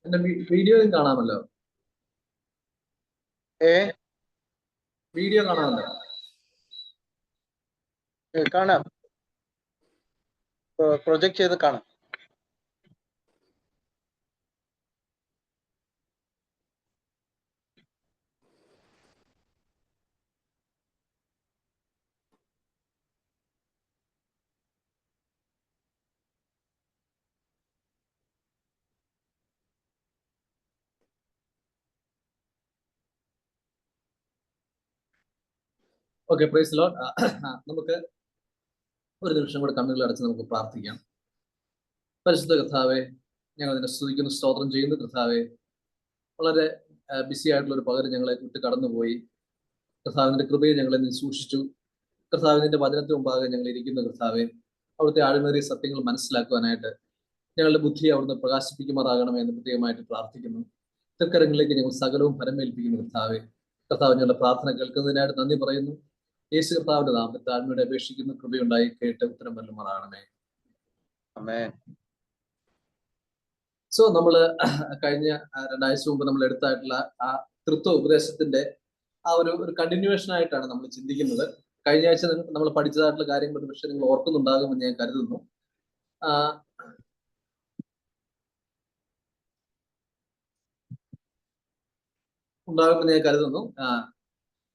എന്റെ വീഡിയോയും കാണാമല്ലോ. വീഡിയോ കാണാമല്ലോ. കാണാം. പ്രൊജക്ട് ചെയ്ത് കാണാം. Okay, praise Lord. നമുക്ക് ഒരു നിമിഷം കൂടെ കണ്ണുകൾ അടച്ച് നമുക്ക് പ്രാർത്ഥിക്കാം. പരിശുദ്ധ കർത്താവെ, ഞങ്ങൾ അതിനെ സ്തുതിക്കുന്നു, സ്തോത്രം ചെയ്യുന്നു. കർത്താവെ, വളരെ ബിസി ആയിട്ടുള്ള ഒരു പകരം ഞങ്ങളെ വിട്ട് കടന്നുപോയി. കർത്താവിന്റെ കൃപയെ ഞങ്ങളെ സൂക്ഷിച്ചു. കർത്താവിന്റെ വചനത്തിന് മുമ്പാകെ ഞങ്ങൾ ഇരിക്കുന്ന കർത്താവെ, അവിടുത്തെ ആഴമേറിയ സത്യങ്ങൾ മനസ്സിലാക്കുവാനായിട്ട് ഞങ്ങളുടെ ബുദ്ധിയെ അവിടുന്ന് പ്രകാശിപ്പിക്കുമാറാകണമേ എന്ന് പ്രത്യേകമായിട്ട് പ്രാർത്ഥിക്കുന്നു. തൃക്കരങ്ങളിലേക്ക് ഞങ്ങൾ സകലവും പരമേൽപ്പിക്കുന്നു കർത്താവെ. കർത്താവ് ഞങ്ങളുടെ പ്രാർത്ഥന കേൾക്കുന്നതിനായിട്ട് നന്ദി പറയുന്നു. യേശു കർത്താവിന്റെ നാമത്തിൽ താഴ്മയോടെ അപേക്ഷിക്കുന്ന കൃപയുണ്ടായി കേട്ട് ഉത്തരം വല്ലമാറാകണമേ. സോ നമ്മള് കഴിഞ്ഞ 2 ആഴ്ച മുമ്പ് നമ്മൾ എടുത്തായിട്ടുള്ള ആ തൃത്വ ഉപദേശത്തിന്റെ ആ ഒരു കണ്ടിന്യൂവേഷൻ ആയിട്ടാണ് നമ്മൾ ചിന്തിക്കുന്നത്. കഴിഞ്ഞ ആഴ്ച നമ്മൾ പഠിച്ചതായിട്ടുള്ള കാര്യങ്ങൾ പക്ഷെ നിങ്ങൾ ഓർക്കുന്നുണ്ടാകുമെന്ന് ഞാൻ കരുതുന്നു.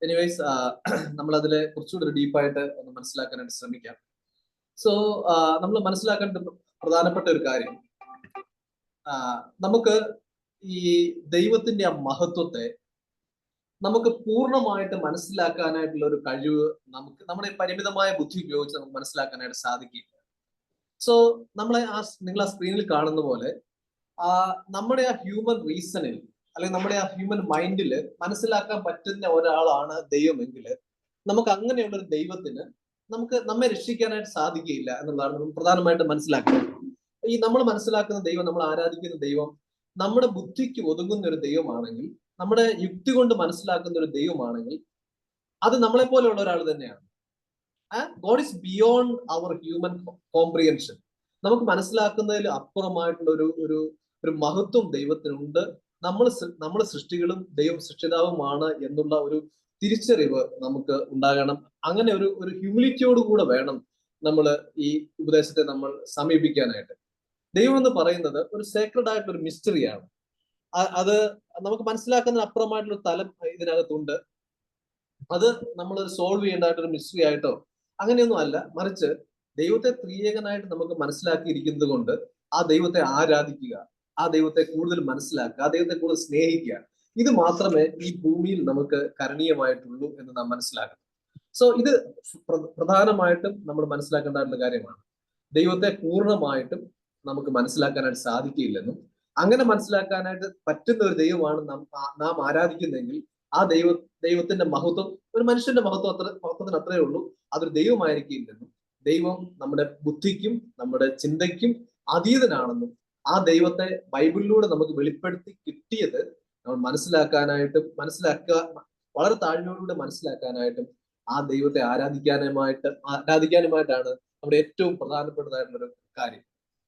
എനിവേസ് നമ്മൾ അതിലെ കുറച്ചുകൂടി ഡീപ്പായിട്ട് ഒന്ന് മനസ്സിലാക്കാനായിട്ട് ശ്രമിക്കാം. സോ നമ്മൾ മനസ്സിലാക്കേണ്ട പ്രധാനപ്പെട്ട ഒരു കാര്യം, നമുക്ക് ഈ ദൈവത്തിന്റെ ആ മഹത്വത്തെ നമുക്ക് പൂർണ്ണമായിട്ട് മനസ്സിലാക്കാനായിട്ടുള്ള ഒരു കഴിവ് നമുക്ക് നമ്മുടെ പരിമിതമായ ബുദ്ധി ഉപയോഗിച്ച് നമുക്ക് മനസ്സിലാക്കാനായിട്ട് സാധിക്കില്ല. സോ നിങ്ങൾ ആ സ്ക്രീനിൽ കാണുന്ന പോലെ നമ്മുടെ ആ ഹ്യൂമൻ റീസണിൽ അല്ലെങ്കിൽ നമ്മുടെ ആ ഹ്യൂമൻ മൈൻഡിൽ മനസ്സിലാക്കാൻ പറ്റുന്ന ഒരാളാണ് ദൈവമെങ്കിൽ നമുക്ക് അങ്ങനെയുള്ള ഒരു ദൈവത്തിന് നമ്മെ രക്ഷിക്കാനായിട്ട് സാധിക്കുകയില്ല എന്നുള്ളതാണ് നമ്മൾ പ്രധാനമായിട്ട് മനസ്സിലാക്കുന്നത്. ഈ നമ്മൾ മനസ്സിലാക്കുന്ന ദൈവം, നമ്മൾ ആരാധിക്കുന്ന ദൈവം നമ്മുടെ ബുദ്ധിക്ക് ഒതുങ്ങുന്ന ഒരു ദൈവമാണെങ്കിൽ, നമ്മുടെ യുക്തി കൊണ്ട് മനസ്സിലാക്കുന്ന ഒരു ദൈവമാണെങ്കിൽ അത് നമ്മളെ പോലെയുള്ള ഒരാൾ തന്നെയാണ്. God is beyond our human comprehension. നമുക്ക് മനസ്സിലാക്കുന്നതിൽ അപ്പുറമായിട്ടുള്ള ഒരു മഹത്വം ദൈവത്തിനുണ്ട്. നമ്മൾ സൃഷ്ടികളും ദൈവം സൃഷ്ടിതാവുമാണ് എന്നുള്ള ഒരു തിരിച്ചറിവ് നമുക്ക് ഉണ്ടാകണം. അങ്ങനെ ഒരു ഹ്യൂമിലിറ്റിയോടുകൂടെ വേണം നമ്മൾ ഈ ഉപദേശത്തെ നമ്മൾ സമീപിക്കാനായിട്ട്. ദൈവം എന്ന് പറയുന്നത് ഒരു സേക്രഡ് ആയിട്ടുള്ള ഒരു മിസ്റ്ററിയാണ്. അത് നമുക്ക് മനസ്സിലാക്കുന്നതിന് അപ്പുറമായിട്ടുള്ള തലം ഇതിനകത്തുണ്ട്. അത് നമ്മൾ സോൾവ് ചെയ്യേണ്ടതായിട്ടൊരു മിസ്റ്ററി ആയിട്ടോ അങ്ങനെയൊന്നും അല്ല, മറിച്ച് ദൈവത്തെ ത്രിയേകനായിട്ട് നമുക്ക് മനസ്സിലാക്കിയിരിക്കുന്നത് കൊണ്ട് ആ ദൈവത്തെ ആരാധിക്കുക, ആ ദൈവത്തെ കൂടുതൽ മനസ്സിലാക്കുക, ആ ദൈവത്തെ കൂടുതൽ സ്നേഹിക്കുക, ഇത് മാത്രമേ ഈ ഭൂമിയിൽ നമുക്ക് കരണീയമായിട്ടുള്ളൂ എന്ന് നാം മനസ്സിലാക്കണം. സോ ഇത് പ്രധാനമായിട്ടും നമ്മൾ മനസ്സിലാക്കേണ്ടതായിട്ടുള്ള കാര്യമാണ്. ദൈവത്തെ പൂർണ്ണമായിട്ടും നമുക്ക് മനസ്സിലാക്കാനായിട്ട് സാധിക്കില്ലെന്നും അങ്ങനെ മനസ്സിലാക്കാനായിട്ട് പറ്റുന്ന ഒരു ദൈവമാണ് നാം ആരാധിക്കുന്നതെങ്കിൽ ആ ദൈവത്തിന്റെ മഹത്വം ഒരു മനുഷ്യന്റെ മഹത്വത്തിന് അത്രയേ ഉള്ളൂ. അതൊരു ദൈവമായിരിക്കില്ലെന്നും ദൈവം നമ്മുടെ ബുദ്ധിക്കും നമ്മുടെ ചിന്തയ്ക്കും അതീതനാണെന്നും ആ ദൈവത്തെ ബൈബിളിലൂടെ നമുക്ക് വെളിപ്പെടുത്തി കിട്ടിയത് നമ്മൾ വളരെ താഴ്മയോടുകൂടെ മനസ്സിലാക്കാനായിട്ടും ആ ദൈവത്തെ ആരാധിക്കാനുമായിട്ടാണ് നമ്മുടെ ഏറ്റവും പ്രധാനപ്പെട്ടതായിട്ടുള്ള ഒരു കാര്യം.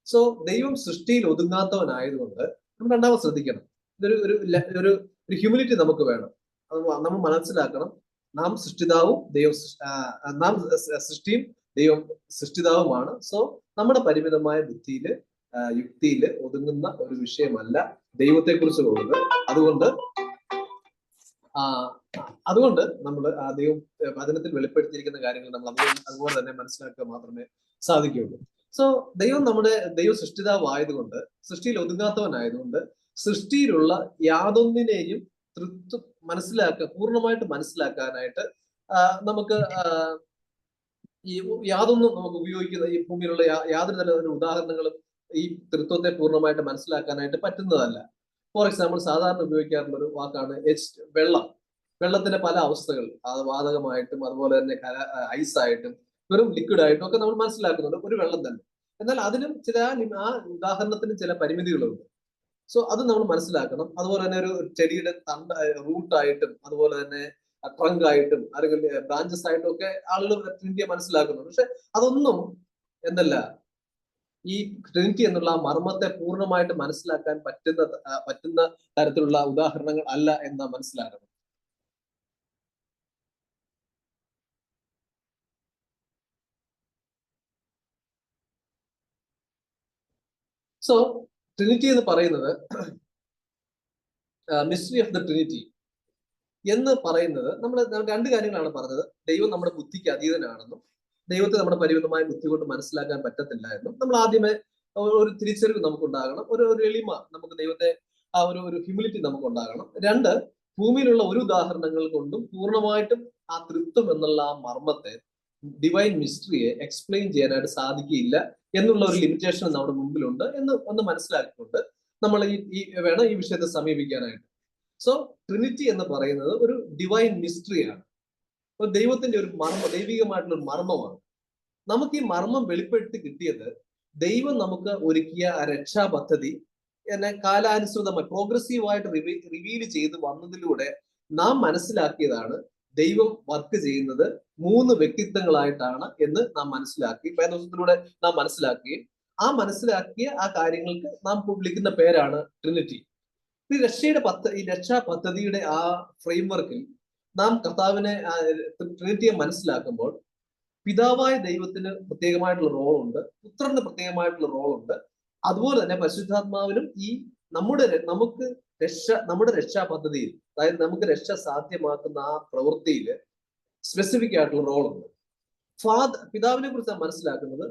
സോ ദൈവം സൃഷ്ടിയിൽ ഒതുങ്ങാത്തവനായതുകൊണ്ട് നമ്മൾ രണ്ടാമത് ശ്രദ്ധിക്കണം. ഇതൊരു ഹ്യൂമിലിറ്റി നമുക്ക് വേണം. നമ്മൾ മനസ്സിലാക്കണം, നാം സൃഷ്ടിതാവും നാം സൃഷ്ടിയും ദൈവം സൃഷ്ടിതാവുമാണ്. സോ നമ്മുടെ പരിമിതമായ ബുദ്ധിയില് യുക്തിയില് ഒതുങ്ങുന്ന ഒരു വിഷയമല്ല ദൈവത്തെ കുറിച്ചുള്ളത്. അതുകൊണ്ട് നമ്മൾ ആ ദൈവം വചനത്തിൽ വെളിപ്പെടുത്തിയിരിക്കുന്ന കാര്യങ്ങൾ നമ്മൾ അതുപോലെ തന്നെ മനസ്സിലാക്കുക മാത്രമേ സാധിക്കുകയുള്ളൂ. സോ ദൈവം സൃഷ്ടിതാവായതുകൊണ്ട്, സൃഷ്ടിയിൽ ഒതുങ്ങാത്തവനായതുകൊണ്ട് സൃഷ്ടിയിലുള്ള യാതൊന്നിനെയും പൂർണ്ണമായിട്ട് മനസ്സിലാക്കാനായിട്ട് നമുക്ക് ഈ യാതൊന്നും നമുക്ക് ഉപയോഗിക്കുന്ന ഈ ഭൂമിയിലുള്ള യാതൊരു തരം ഉദാഹരണങ്ങളും ഈ തൃത്വത്തെ പൂർണ്ണമായിട്ട് മനസ്സിലാക്കാനായിട്ട് പറ്റുന്നതല്ല. ഫോർ എക്സാമ്പിൾ, സാധാരണ ഉപയോഗിക്കാറുള്ള ഒരു വാക്കാണ് വെള്ളത്തിന്റെ പല അവസ്ഥകൾ, വാതകമായിട്ടും അതുപോലെ തന്നെ ഐസായിട്ടും വെറും ലിക്വിഡായിട്ടും ഒക്കെ നമ്മൾ മനസ്സിലാക്കുന്നുണ്ട് ഒരു വെള്ളം തന്നെ. എന്നാൽ അതിനും ആ ഉദാഹരണത്തിന് ചില പരിമിതികളുണ്ട്. സോ അത് നമ്മൾ മനസ്സിലാക്കണം. അതുപോലെ തന്നെ ഒരു ചെടിയുടെ റൂട്ടായിട്ടും അതുപോലെ തന്നെ ട്രങ്ക് ആയിട്ടും അല്ലെങ്കിൽ ബ്രാഞ്ചസ് ആയിട്ടും ഒക്കെ ആളുകൾ ട്രിനിറ്റിയെ മനസ്സിലാക്കുന്നുണ്ട്. പക്ഷെ അതൊന്നും ഈ ട്രിനിറ്റി എന്നുള്ള ആ മർമ്മത്തെ പൂർണ്ണമായിട്ട് മനസ്സിലാക്കാൻ പറ്റുന്ന തരത്തിലുള്ള ഉദാഹരണങ്ങൾ അല്ല എന്ന് മനസ്സിലാക്കണം. സോ ട്രിനിറ്റി എന്ന് പറയുന്നത്, മിസ്റ്ററി ഓഫ് ദ ട്രിനിറ്റി എന്ന് പറയുന്നത്, നമ്മൾ രണ്ട് കാര്യങ്ങളാണ് പറഞ്ഞത്. ദൈവം നമ്മുടെ ബുദ്ധിക്ക് അതീതനാണെന്നും ദൈവത്തെ നമ്മുടെ പരിമിതമായ ബുദ്ധി കൊണ്ട് മനസ്സിലാക്കാൻ പറ്റത്തില്ല എന്നും നമ്മൾ ആദ്യമേ ഒരു തിരിച്ചറിവ് നമുക്കുണ്ടാകണം. ഒരു എളിമ, നമുക്ക് ദൈവത്തെ ആ ഒരു ഹ്യൂമിലിറ്റി നമുക്കുണ്ടാകണം. രണ്ട്, ഭൂമിയിലുള്ള ഒരു ഉദാഹരണങ്ങൾ കൊണ്ടും പൂർണ്ണമായിട്ടും ആ തൃത്വം എന്നുള്ള ആ മർമ്മത്തെ, ഡിവൈൻ മിസ്റ്ററിയെ എക്സ്പ്ലെയിൻ ചെയ്യാനായിട്ട് സാധിക്കില്ല എന്നുള്ള ഒരു ലിമിറ്റേഷൻ നമ്മുടെ മുമ്പിലുണ്ട് എന്ന് ഒന്ന് മനസ്സിലാക്കിക്കൊണ്ട് നമ്മൾ വേണം ഈ വിഷയത്തെ സമീപിക്കാനായിട്ട്. സോ ട്രിനിറ്റി എന്ന് പറയുന്നത് ഒരു ഡിവൈൻ മിസ്റ്ററിയാണ്. ദൈവത്തിന്റെ ഒരു ദൈവികമായിട്ടുള്ള ഒരു മർമ്മമാണ്. നമുക്ക് ഈ മർമ്മം വെളിപ്പെടുത്തി കിട്ടിയത് ദൈവം നമുക്ക് ഒരുക്കിയ ആ രക്ഷാ പദ്ധതി എന്നെ കാലാനുസൃതമായി പ്രോഗ്രസീവായിട്ട് റിവീൽ ചെയ്ത് വന്നതിലൂടെ നാം മനസ്സിലാക്കിയതാണ് ദൈവം വർക്ക് ചെയ്യുന്നത് 3 വ്യക്തിത്വങ്ങളായിട്ടാണ് എന്ന് നാം മനസ്സിലാക്കി. വേദപുസ്തകത്തിലൂടെ നാം മനസ്സിലാക്കുകയും മനസ്സിലാക്കിയ ആ കാര്യങ്ങൾക്ക് നാം വിളിക്കുന്ന പേരാണ് ട്രിനിറ്റി. ഈ രക്ഷാ പദ്ധതിയുടെ ആ ഫ്രെയിംവർക്കിൽ നാം കർത്താവിനെ, ട്രിനിറ്റിയെ മനസ്സിലാക്കുമ്പോൾ പിതാവായ ദൈവത്തിന് പ്രത്യേകമായിട്ടുള്ള റോളുണ്ട്, പുത്രന് പ്രത്യേകമായിട്ടുള്ള റോളുണ്ട്. അതുപോലെ തന്നെ പരിശുദ്ധാത്മാവിനും ഈ നമ്മുടെ രക്ഷാ പദ്ധതിയിൽ, അതായത് നമുക്ക് രക്ഷ സാധ്യമാക്കുന്ന ആ പ്രവൃത്തിയിൽ സ്പെസിഫിക് ആയിട്ടുള്ള റോളുണ്ട്. പിതാവിനെ കുറിച്ച് മനസ്സിലാക്കുന്നത്,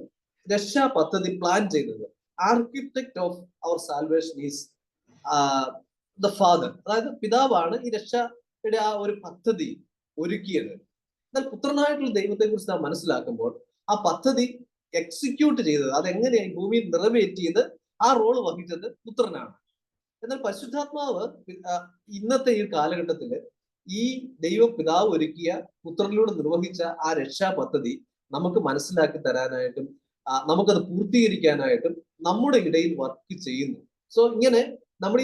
രക്ഷാ പദ്ധതി പ്ലാൻ ചെയ്യുന്നത്, architect of our salvation is the father. അതായത് പിതാവാണ് ഈ രക്ഷയുടെ ആ ഒരു പദ്ധതി ഒരുക്കിയത്. എന്നാൽ പുത്രനായിട്ടുള്ള ദൈവത്തെ കുറിച്ച് നാം മനസ്സിലാക്കുമ്പോൾ ആ പദ്ധതി എക്സിക്യൂട്ട് ചെയ്തത്, അതെങ്ങനെയായി ഭൂമിയിൽ നിറവേറ്റിയത്, ആ റോള് വഹിച്ചത് പുത്രനാണ്. എന്നാൽ പരിശുദ്ധാത്മാവ് ഇന്നത്തെ ഈ കാലഘട്ടത്തില് ഈ പിതാവ് ഒരുക്കിയ, പുത്രനിലൂടെ നിർവഹിച്ച ആ രക്ഷാ പദ്ധതി നമുക്ക് മനസ്സിലാക്കി തരാനായിട്ടും നമുക്കത് പൂർത്തീകരിക്കാനായിട്ടും നമ്മുടെ ഇടയിൽ വർക്ക് ചെയ്യുന്നു. സോ ഇങ്ങനെ നമ്മുടെ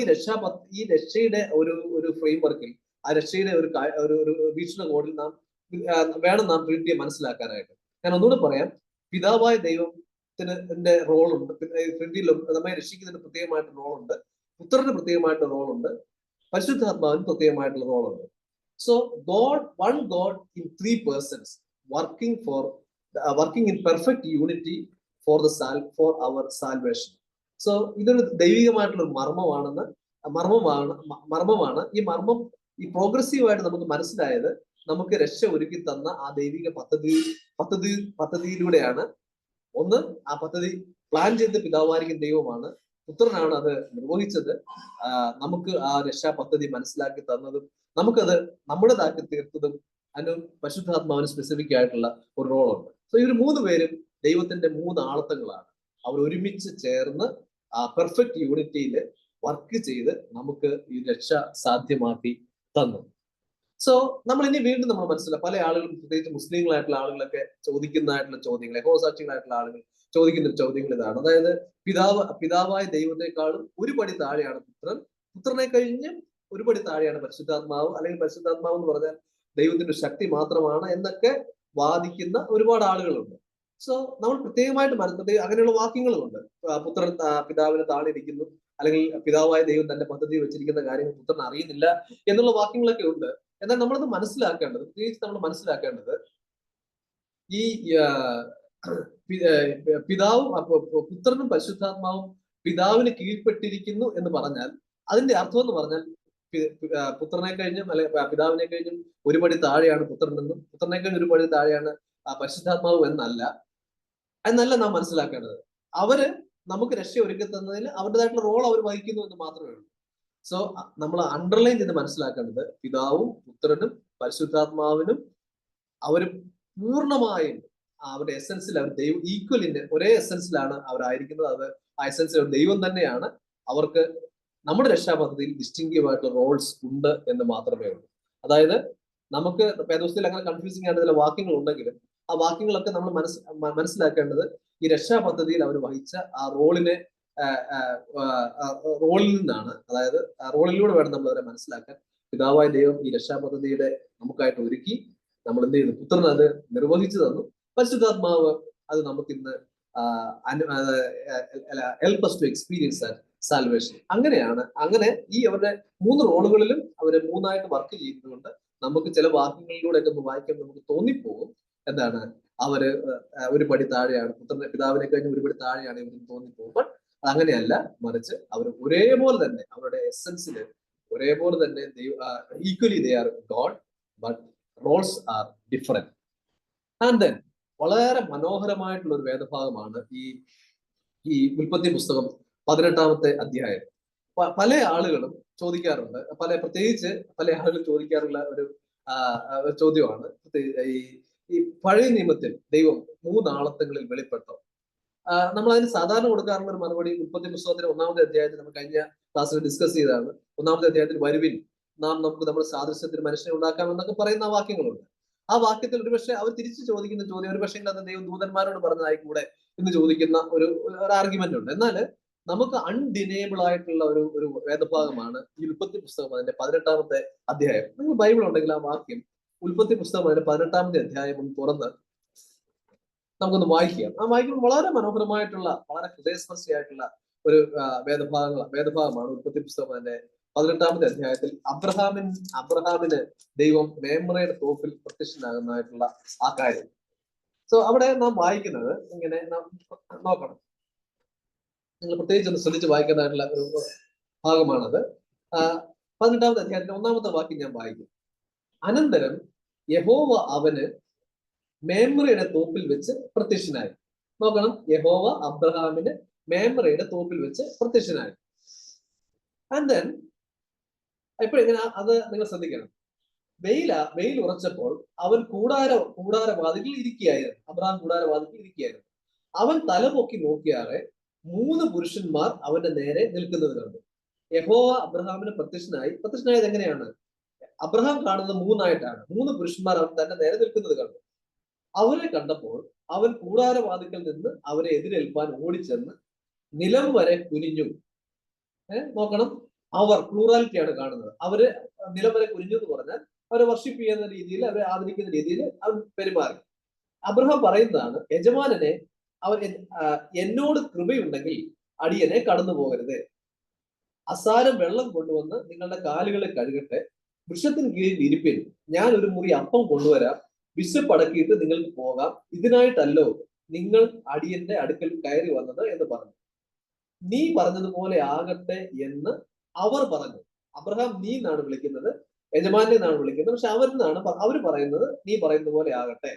ഈ രക്ഷയുടെ ഒരു ഫ്രെയിംവർക്കിൽ, ആ രക്ഷയുടെ ഒരു വീക്ഷണകോണിൽ വേണം നാം ട്രിനിറ്റിയെ മനസ്സിലാക്കാനായിട്ട്. ഞാൻ ഒന്നുകൂടെ പറയാം, പിതാവായ ദൈവത്തിന്റെ റോളുണ്ട്, ട്രിനിറ്റിയിൽ നമ്മെ രക്ഷിക്കുന്നതിന് പ്രത്യേകമായിട്ട് റോളുണ്ട്, പുത്രന് പ്രത്യേകമായിട്ട് റോളുണ്ട്, പരിശുദ്ധാത്മാവിന് പ്രത്യേകമായിട്ടുള്ള റോളുണ്ട്. So one God in 3 persons working in perfect unity for our salvation. So ഇതൊരു ദൈവികമായിട്ടുള്ള ഒരു മർമ്മമാണ്. ഈ പ്രോഗ്രസീവായിട്ട് നമുക്ക് മനസ്സിലായത്, നമുക്ക് രക്ഷ ഒരുക്കി തന്ന ആ ദൈവിക പദ്ധതിയിലൂടെയാണ്. ഒന്ന്, ആ പദ്ധതി പ്ലാൻ ചെയ്ത പിതാവായിരിക്കും ദൈവമാണ്, പുത്രനാണ് അത് നിർവഹിച്ചത്, നമുക്ക് ആ രക്ഷാ പദ്ധതി മനസ്സിലാക്കി തന്നതും നമുക്കത് നമ്മുടേതാക്കി തീർത്തതും അതിന് പരിശുദ്ധാത്മാവിന് സ്പെസിഫിക് ആയിട്ടുള്ള ഒരു റോളുണ്ട്. സോ ഇവർ 3 പേരും ദൈവത്തിന്റെ 3 ആളത്വങ്ങളാണ്. അവർ ഒരുമിച്ച് ചേർന്ന് ആ പെർഫെക്റ്റ് യൂണിറ്റിയിൽ വർക്ക് ചെയ്ത് നമുക്ക് ഈ രക്ഷ സാധ്യമാക്കി തന്നു. സോ നമ്മൾ വീണ്ടും നമ്മൾ മനസ്സിലാക്കുക, പല ആളുകളും, പ്രത്യേകിച്ച് മുസ്ലിങ്ങളായിട്ടുള്ള ആളുകളൊക്കെ ചോദിക്കുന്നതായിട്ടുള്ള ചോദ്യങ്ങൾ, യഹോസാക്ഷികളായിട്ടുള്ള ആളുകൾ ചോദിക്കുന്ന ചോദ്യങ്ങൾ ഇതാണ്. അതായത് പിതാവായ ദൈവത്തെക്കാളും ഒരു പടി താഴെയാണ് പുത്രൻ, പുത്രനെ കഴിഞ്ഞ് ഒരു പടി താഴെയാണ് പരിശുദ്ധാത്മാവ്, അല്ലെങ്കിൽ പരിശുദ്ധാത്മാവ് എന്ന് പറഞ്ഞാൽ ദൈവത്തിന്റെ ശക്തി മാത്രമാണ് എന്നൊക്കെ വാദിക്കുന്ന ഒരുപാട് ആളുകളുണ്ട്. സോ നമ്മൾ പ്രത്യേകമായിട്ട് അങ്ങനെയുള്ള വാക്യങ്ങളുമുണ്ട്. പുത്രൻ പിതാവിന് താഴെയിരിക്കുന്നു, അല്ലെങ്കിൽ പിതാവായ ദൈവം തന്റെ പദ്ധതി വെച്ചിരിക്കുന്ന കാര്യങ്ങൾ പുത്രൻ അറിയുന്നില്ല എന്നുള്ള വാക്യങ്ങളൊക്കെ ഉണ്ട്. എന്നാൽ നമ്മളത് മനസ്സിലാക്കേണ്ടത്, പ്രത്യേകിച്ച് നമ്മൾ മനസ്സിലാക്കേണ്ടത്, ഈ പുത്രനും പരിശുദ്ധാത്മാവും പിതാവിന് കീഴ്പ്പെട്ടിരിക്കുന്നു എന്ന് പറഞ്ഞാൽ അതിന്റെ അർത്ഥം എന്ന് പറഞ്ഞാൽ പുത്രനെ കഴിഞ്ഞും അല്ലെങ്കിൽ പിതാവിനെ കഴിഞ്ഞും ഒരുപടി താഴെയാണ് പുത്രനെന്നും പുത്രനെ കഴിഞ്ഞ് ഒരുപടി താഴെയാണ് പരിശുദ്ധാത്മാവ് എന്നല്ല നാം മനസ്സിലാക്കേണ്ടത്. അവര് നമുക്ക് രക്ഷ ഒരുക്കി തന്നതിൽ അവരുടേതായിട്ടുള്ള റോൾ അവർ വഹിക്കുന്നു എന്ന് മാത്രമേ ഉള്ളൂ. സോ നമ്മൾ അണ്ടർലൈൻ ചെയ്ത് മനസ്സിലാക്കേണ്ടത്, പിതാവും പുത്രനും പരിശുദ്ധാത്മാവിനും അവർ പൂർണ്ണമായും അവരുടെ എസൻസിൽ അവർ ഈക്വലിന്റെ ഒരേ എസൻസിലാണ് അവരായിരിക്കുന്നത്. അത് ആ എസൻസിൽ ദൈവം തന്നെയാണ്. അവർക്ക് നമ്മുടെ രക്ഷാപദ്ധതിയിൽ ഡിസ്റ്റിങ്റ്റീവ് ആയിട്ടുള്ള റോൾസ് ഉണ്ട് എന്ന് മാത്രമേ ഉള്ളൂ. അതായത് നമുക്ക് വേദപുസ്തകത്തിൽ അങ്ങനെ കൺഫ്യൂസിംഗ് ആയിട്ട് ചില വാക്യങ്ങൾ ഉണ്ടെങ്കിലും ആ വാക്യങ്ങളൊക്കെ നമ്മൾ മനസ്സിലാക്കേണ്ടത് ഈ രക്ഷാപദ്ധതിയിൽ അവർ വഹിച്ച ആ റോളിൽ നിന്നാണ്. അതായത് ആ റോളിലൂടെ വേണം നമ്മൾ അവരെ മനസ്സിലാക്കാൻ. പിതാവായ ദൈവം ഈ രക്ഷാപദ്ധതിയുടെ നമുക്കായിട്ട് ഒരുക്കി, നമ്മൾ എന്ത് ചെയ്തു, പുത്രൻ അത് നിർവഹിച്ചു തന്നു, പരിശുദ്ധാത്മാവ് അത് നമുക്കിന്ന് help us to experience that salvation. അങ്ങനെ ഈ അവരുടെ 3 റോളുകളിലും അവര് 3ആയിട്ട് വർക്ക് ചെയ്യുന്നതുകൊണ്ട് നമുക്ക് ചില വാക്യങ്ങളിലൂടെ ഒക്കെ ഒന്ന് വായിക്കുമ്പോൾ നമുക്ക് തോന്നിപ്പോകും എന്താണ് അവര് ഒരു പടി താഴെയാണ്, പുത്രന്റെ പിതാവിനെ കഴിഞ്ഞ് ഒരു പടി താഴെയാണ് ഇവർക്ക് തോന്നിപ്പോകും. ബട്ട് അങ്ങനെയല്ല, മറിച്ച് അവർ ഒരേപോലെ തന്നെ അവരുടെ എസൻസില് ഒരേപോലെ തന്നെ equally they are God, but roles are different. And then വളരെ മനോഹരമായിട്ടുള്ള ഒരു വേദഭാഗമാണ് ഈ ഉൽപ്പത്തി പുസ്തകം 18-ാമത്തെ അധ്യായം. പല ആളുകളും ചോദിക്കാറുണ്ട്, പ്രത്യേകിച്ച് പല ആളുകളും ചോദിക്കാറുള്ള ഒരു ചോദ്യമാണ് ഈ പഴയ നിയമത്തിൽ ദൈവം 3 ആളത്വങ്ങളിൽ വെളിപ്പെട്ടോ? നമ്മൾ അതിന് സാധാരണ കൊടുക്കാറുള്ള ഒരു മറുപടി ഉൽപ്പത്തി പുസ്തകത്തിന്റെ 1-ാമത്തെ അധ്യായത്തിൽ നമ്മൾ കഴിഞ്ഞ ക്ലാസ്സിൽ ഡിസ്കസ് ചെയ്തതാണ്. 1-ാമത്തെ അധ്യായത്തിൽ വരുവിൻ, നമുക്ക് നമ്മുടെ സാദൃശ്യത്തിൽ മനുഷ്യനെ ഉണ്ടാക്കാമെന്നൊക്കെ പറയുന്ന ആ വാക്യങ്ങളുണ്ട്. ആ വാക്യത്തിൽ ഒരുപക്ഷെ അവർ തിരിച്ചു ചോദിക്കുന്ന ചോദ്യം ഒരുപക്ഷെ അത് ദൈവം ദൂതന്മാരോട് പറഞ്ഞതായി കൂടെ എന്ന് ചോദിക്കുന്ന ഒരു ആർഗ്യുമെന്റ് ഉണ്ട്. എന്നാൽ നമുക്ക് അൺഡിനേബിൾ ആയിട്ടുള്ള ഒരു വേദഭാഗമാണ് ഈ ഉൽപ്പത്തി പുസ്തകം അതിന്റെ 18-ാമത്തെ അധ്യായം. നിങ്ങൾ ബൈബിൾ ഉണ്ടെങ്കിൽ ആ വാക്യം ഉൽപ്പത്തി പുസ്തകം അതിന്റെ 18-ാമത്തെ അധ്യായം ഒന്ന് തുറന്ന് നമുക്കൊന്ന് വായിക്കാം. ആ വായിക്കുമ്പോൾ വളരെ മനോഹരമായിട്ടുള്ള വളരെ ഹൃദയസ്പർശിയായിട്ടുള്ള ഒരു വേദഭാഗമാണ് ഉൽപ്പത്തി പുസ്തകം അതിന്റെ 18-ാമത്തെ അധ്യായത്തിൽ അബ്രഹാമിന് ദൈവം മേമ്രയുടെ തോപ്പിൽ പ്രത്യക്ഷനാകുന്നതായിട്ടുള്ള ആ കാര്യം. സോ അവിടെ നാം വായിക്കുന്നത് ഇങ്ങനെ നാം നോക്കണം, നിങ്ങൾ പ്രത്യേകിച്ച് ഒന്ന് ശ്രദ്ധിച്ച് വായിക്കുന്നതായിട്ടുള്ള ഒരു ഭാഗമാണത്. 18-ാമത്തെ അധ്യായത്തിന്റെ 1-ാമത്തെ വാക്യം ഞാൻ വായിക്കും. അനന്തരം യഹോവ അവന് മേമ്രയുടെ തോപ്പിൽ വെച്ച് പ്രത്യക്ഷനായി. നോക്കണം, യഹോവ അബ്രഹാമിന് മേമ്രയുടെ തോപ്പിൽ വെച്ച് പ്രത്യക്ഷനായി. ആൻഡ് ദെൻ എപ്പോഴെങ്ങനെ അത് നിങ്ങൾ ശ്രദ്ധിക്കണം. വെയിൽ ഉറച്ചപ്പോൾ അവൻ കൂടാരവാതിൽ ഇരിക്കുകയായിരുന്നു. അബ്രഹാം കൂടാരവാതിൽ ഇരിക്കുകയായിരുന്നു. അവൻ തലപൊക്കി നോക്കിയാറെ 3 പുരുഷന്മാർ അവന്റെ നേരെ നിൽക്കുന്നത് കണ്ടു. യഹോവ അബ്രഹാമിന് പ്രത്യക്ഷനായത് എങ്ങനെയാണ്? അബ്രഹാം കാണുന്നത് 3 ആയിട്ടാണ്. 3 പുരുഷന്മാർ അവൻ തന്റെ നേരെ നിൽക്കുന്നത് കണ്ടു. അവരെ കണ്ടപ്പോൾ അവൻ കൂടാരവാതിക്കൽ നിന്ന് അവരെ എതിരേൽപ്പാൻ ഓടിച്ചെന്ന് നിലം വരെ കുനിഞ്ഞു. നോക്കണം, അവർ പ്ലൂറാലിറ്റിയാണ് കാണുന്നത്. അവര് നിലം വരെ കുനിഞ്ഞു എന്ന് പറഞ്ഞാൽ അവരെ വർഷിപ്പ് ചെയ്യുന്ന രീതിയിൽ, അവരെ ആദരിക്കുന്ന രീതിയിൽ അവൻ പെരുമാറി. അബ്രഹാം പറയുന്നതാണ്, യജമാനനെ എന്നോട് കൃപയുണ്ടെങ്കിൽ അടിയനെ കടന്നു പോകരുത്. അസാരം വെള്ളം കൊണ്ടുവന്ന് നിങ്ങളുടെ കാലുകളെ കഴുകട്ടെ, വൃക്ഷത്തിന് കീഴിൽ ഇരിപ്പിൻ, ഞാൻ ഒരു മുറി അപ്പം കൊണ്ടുവരാം, വിശപ്പടക്കിയിട്ട് നിങ്ങൾക്ക് പോകാം, ഇതിനായിട്ടല്ലോ നിങ്ങൾ അടിയന്റെ അടുക്കൽ കയറി വന്നത് എന്ന് പറഞ്ഞു. നീ പറഞ്ഞതുപോലെ ആകട്ടെ എന്ന് അവർ പറഞ്ഞു. അബ്രഹാം നീ എന്നാണ് വിളിക്കുന്നത്, യജമാനെ എന്നാണ് വിളിക്കുന്നത്. പക്ഷെ അവർ പറയുന്നത് നീ പറയുന്ന പോലെ ആകട്ടെ.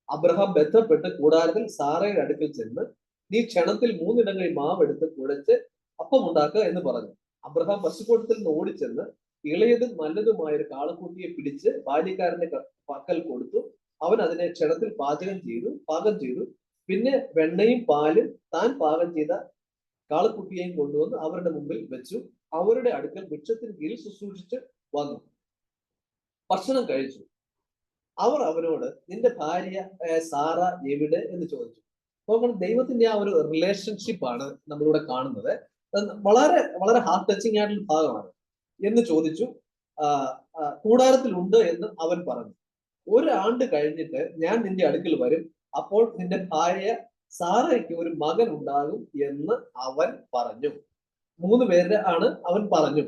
അബ്രഹാം ബന്ധപ്പെട്ട് കൂടാരത്തിൽ സാറയുടെ അടുക്കൽ ചെന്ന് നീ ക്ഷണത്തിൽ 3 ഇടങ്ങളിൽ മാവെടുത്ത് കുഴച്ച് അപ്പം ഉണ്ടാക്കുക എന്ന് പറഞ്ഞു. അബ്രഹാം പശുക്കൂട്ടത്തിൽ നിന്ന് ഓടിച്ചെന്ന് ഇളയതും നല്ലതുമായ ഒരു കാളക്കുട്ടിയെ പിടിച്ച് ബാല്യക്കാരന്റെ പക്കൽ കൊടുത്തു. അവൻ അതിനെ ക്ഷണത്തിൽ പാകം ചെയ്തു. പിന്നെ വെണ്ണയും പാലും താൻ പാകം ചെയ്ത കാളക്കുട്ടിയെയും കൊണ്ടുവന്ന് അവരുടെ മുമ്പിൽ വെച്ചു. അവരുടെ അടുക്കൽ വൃക്ഷത്തിന് കീഴിൽ ശുശ്രൂഷിച്ച് വന്നു. ഭക്ഷണം കഴിച്ചു. അവർ അവനോട് നിന്റെ ഭാര്യ സാറ എവിടെ എന്ന് ചോദിച്ചു. നോക്കണം, ദൈവത്തിന്റെ ആ ഒരു റിലേഷൻഷിപ്പാണ് നമ്മളിവിടെ കാണുന്നത്. വളരെ വളരെ ഹാർട്ട് ടച്ചിങ് ആയിട്ടുള്ള ഭാഗമാണ്. എന്ന് ചോദിച്ചു. കൂടാരത്തിൽ ഉണ്ട് എന്ന് അവൻ പറഞ്ഞു. 1 ആണ്ട് കഴിഞ്ഞിട്ട് ഞാൻ നിന്റെ അടുക്കൽ വരും, അപ്പോൾ നിന്റെ ഭാര്യ സാറയ്ക്ക് ഒരു മകൻ ഉണ്ടാകും എന്ന് അവൻ പറഞ്ഞു. 3 പേര് ആണ് അവൻ പറഞ്ഞു.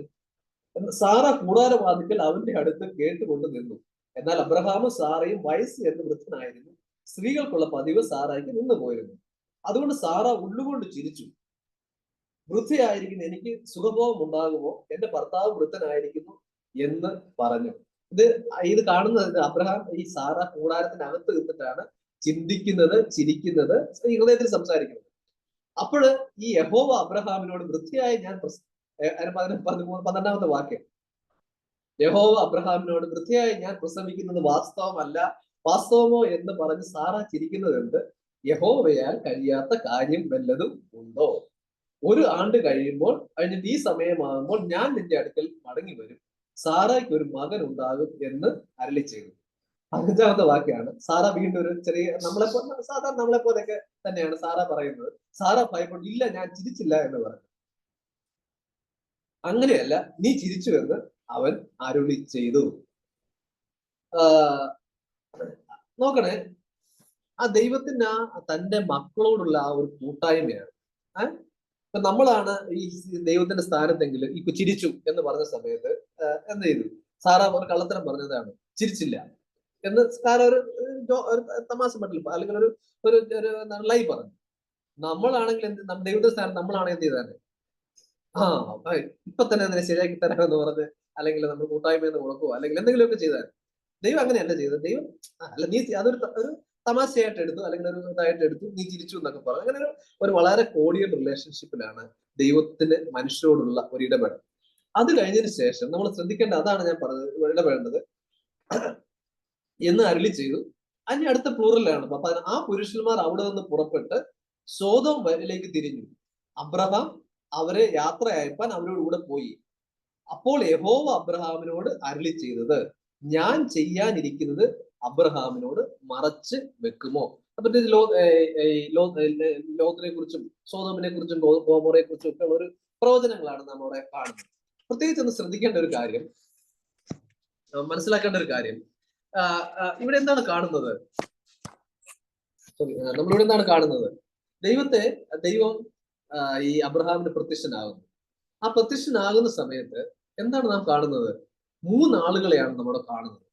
സാറ കൂടാരവാതിക്കൽ അവന്റെ അടുത്ത് കേട്ടുകൊണ്ട് നിന്നു. എന്നാൽ അബ്രഹാമും സാറയും വയസ്സ് എന്ന് വൃദ്ധനായിരുന്നു. സ്ത്രീകൾക്കുള്ള പതിവ് സാറയ്ക്ക് നിന്ന് പോയിരുന്നു. അതുകൊണ്ട് സാറ ഉള്ളുകൊണ്ട് ചിരിച്ചു. വൃദ്ധയായിരിക്കുന്ന എനിക്ക് സുഖഭോഗം ഉണ്ടാകുമോ? എന്റെ ഭർത്താവ് വൃദ്ധനായിരിക്കുന്നു എന്ന് പറഞ്ഞു. ഇത് കാണുന്നത് അബ്രഹാം ഈ സാറ കൂടാരത്തിനകത്ത് നിന്നിട്ടാണ് ചിന്തിക്കുന്നത്, ചിരിക്കുന്നത്, ഈ ഹൃദയത്തിൽ സംസാരിക്കുന്നത്. അപ്പോഴ് ഈ യഹോവ അബ്രഹാമിനോട് വൃദ്ധയായ ഞാൻ 12-ാമത്തെ വാക്യം, യഹോവ അബ്രഹാമിനോട് വൃദ്ധയായി ഞാൻ പ്രസവിക്കുന്നത് വാസ്തവമോ എന്ന് പറഞ്ഞ് സാറ ചിരിക്കുന്നതുണ്ട്. യഹോവയാൽ കഴിയാത്ത കാര്യം വല്ലതും ഉണ്ടോ? 1 ആണ്ട് കഴിഞ്ഞിട്ട് ഈ സമയമാകുമ്പോൾ ഞാൻ നിന്റെ അടുക്കൽ മടങ്ങി വരും, സാറയ്ക്ക് ഒരു മകൻ ഉണ്ടാകും എന്ന് അരുളി ചെയ്തു. 15-ാമത്തെ വാക്യാണ്. സാറ വീണ്ടും ഒരു ചെറിയ സാധാരണ നമ്മളെ പോലെയൊക്കെ തന്നെയാണ് സാറ പറയുന്നത്. സാറ ഭയപ്പെട്ടു, ഇല്ല ഞാൻ ചിരിച്ചില്ല എന്ന് പറഞ്ഞു. അങ്ങനെയല്ല, നീ ചിരിച്ചു എന്ന് അവൻ അരുളി ചെയ്തു. നോക്കണേ, ആ ദൈവത്തിന്റെ തന്റെ മക്കളോടുള്ള ആ ഒരു കൂട്ടായ്മയാണ്. ഇപ്പൊ നമ്മളാണ് ഈ ദൈവത്തിന്റെ സ്ഥാനത്തെങ്കിൽ ഈ ചിരിച്ചു എന്ന് പറഞ്ഞ സമയത്ത് എന്ത് ചെയ്തു? സാറാ ഒരു കള്ളത്തരം പറഞ്ഞതാണ്, ചിരിച്ചില്ല എന്ന് സാറ ഒരു തമാശ മട്ടിൽ അല്ലെങ്കിൽ ഒരു ലൈ പറഞ്ഞു. നമ്മളാണെങ്കിൽ ദൈവത്തിന്റെ സ്ഥാനം നമ്മളാണ് എന്ത് ചെയ്താണ്? ഇപ്പൊ തന്നെ അതിനെ ശരിയാക്കി തരാമെന്ന് പറഞ്ഞ് അല്ലെങ്കിൽ നമ്മൾ കൂട്ടായ്മയെന്ന് കൊടുക്കുവോ അല്ലെങ്കിൽ എന്തെങ്കിലുമൊക്കെ ചെയ്താൽ ദൈവം അങ്ങനെയല്ല ചെയ്തത്. ദൈവം അല്ല നീ അതൊരു തമാശയായിട്ട് എടുത്തു അല്ലെങ്കിൽ ഒരു ഇതായിട്ട് എടുത്തു, നീ ചിരിച്ചു എന്നൊക്കെ പറഞ്ഞു. അങ്ങനെ ഒരു വളരെ കോഡിയൽ റിലേഷൻഷിപ്പിലാണ് ദൈവത്തിന് മനുഷ്യരോടുള്ള ഒരു ഇടപെടൽ. അത് കഴിഞ്ഞതിന് ശേഷം നമ്മൾ ശ്രദ്ധിക്കേണ്ട, അതാണ് ഞാൻ പറഞ്ഞത്, ഇടപെടേണ്ടത് എന്ന് അരുളി ചെയ്തു. അതിന് അടുത്ത പ്ലൂറലാണ്. അപ്പൊ ആ പുരുഷന്മാർ അവിടെ നിന്ന് പുറപ്പെട്ട് സോദോം വരയിലേക്ക് തിരിഞ്ഞു. അബ്രഹാം അവരെ യാത്ര അയപ്പാൻ അവരോട് കൂടെ പോയി. അപ്പോൾ യഹോവ അബ്രഹാമിനോട് അരുളി ചെയ്തത്, ഞാൻ ചെയ്യാനിരിക്കുന്നത് അബ്രഹാമിനോട് മറച്ച് വെക്കുമോ? അപ്പൊ ലോത്തിനെ കുറിച്ചും സോദോമിനെ കുറിച്ചും ഗോമോറയെ കുറിച്ചും ഒക്കെ ഉള്ള ഒരു പ്രവചനങ്ങളാണ് നാം അവിടെ കാണുന്നത്. പ്രത്യേകിച്ച് ഒന്ന് ശ്രദ്ധിക്കേണ്ട ഒരു കാര്യം, മനസ്സിലാക്കേണ്ട ഒരു കാര്യം, ഇവിടെ എന്താണ് കാണുന്നത്? നമ്മളിവിടെ എന്താണ് കാണുന്നത്? ദൈവം ഈ അബ്രഹാമിന് പ്രത്യക്ഷനാകുന്നു. ആ പ്രത്യക്ഷനാകുന്ന സമയത്ത് എന്താണ് നാം കാണുന്നത്? 3 ആളുകളെയാണ് നമ്മുടെ കാണുന്നത്.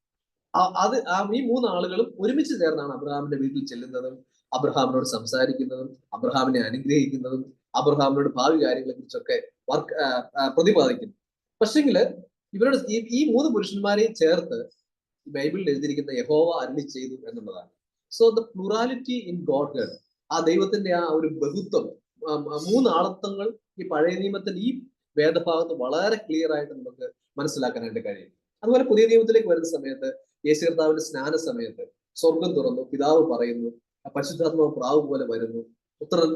ഈ 3 ആളുകളും ഒരുമിച്ച് ചേർന്നാണ് അബ്രഹാമിന്റെ വീട്ടിൽ ചെല്ലുന്നതും അബ്രഹാമിനോട് സംസാരിക്കുന്നതും അബ്രഹാമിനെ അനുഗ്രഹിക്കുന്നതും അബ്രഹാമിനോട് ഭാവി കാര്യങ്ങളെ കുറിച്ചൊക്കെ പ്രതിപാദിക്കുന്നു. പക്ഷെങ്കിൽ ഇവരോട് ഈ 3 പുരുഷന്മാരെയും ചേർത്ത് ബൈബിളിൽ എഴുതിയിരിക്കുന്ന യഹോവ അരുളി ചെയ്തു എന്നുള്ളതാണ്. സോ ദ പ്ലൂറാലിറ്റി ഇൻ ഗോഡ്ഹെഡ്, ആ ദൈവത്തിന്റെ ആ ഒരു ബഹുത്വം, 3 ആളത്വങ്ങൾ ഈ പഴയ നിയമത്തിൽ ഈ വേദഭാഗത്ത് വളരെ ക്ലിയർ ആയിട്ട് നമുക്ക് മനസ്സിലാക്കാനായിട്ട് കഴിയും. അതുപോലെ പുതിയ നിയമത്തിലേക്ക് വരുന്ന സമയത്ത് യേശു കർത്താവിന്റെ സ്നാന സമയത്ത് സ്വർഗം തുറന്നു, പിതാവ് പറയുന്നു, പരിശുദ്ധാത്മാവ് പ്രാവ് പോലെ വരുന്നു, പുത്രൻ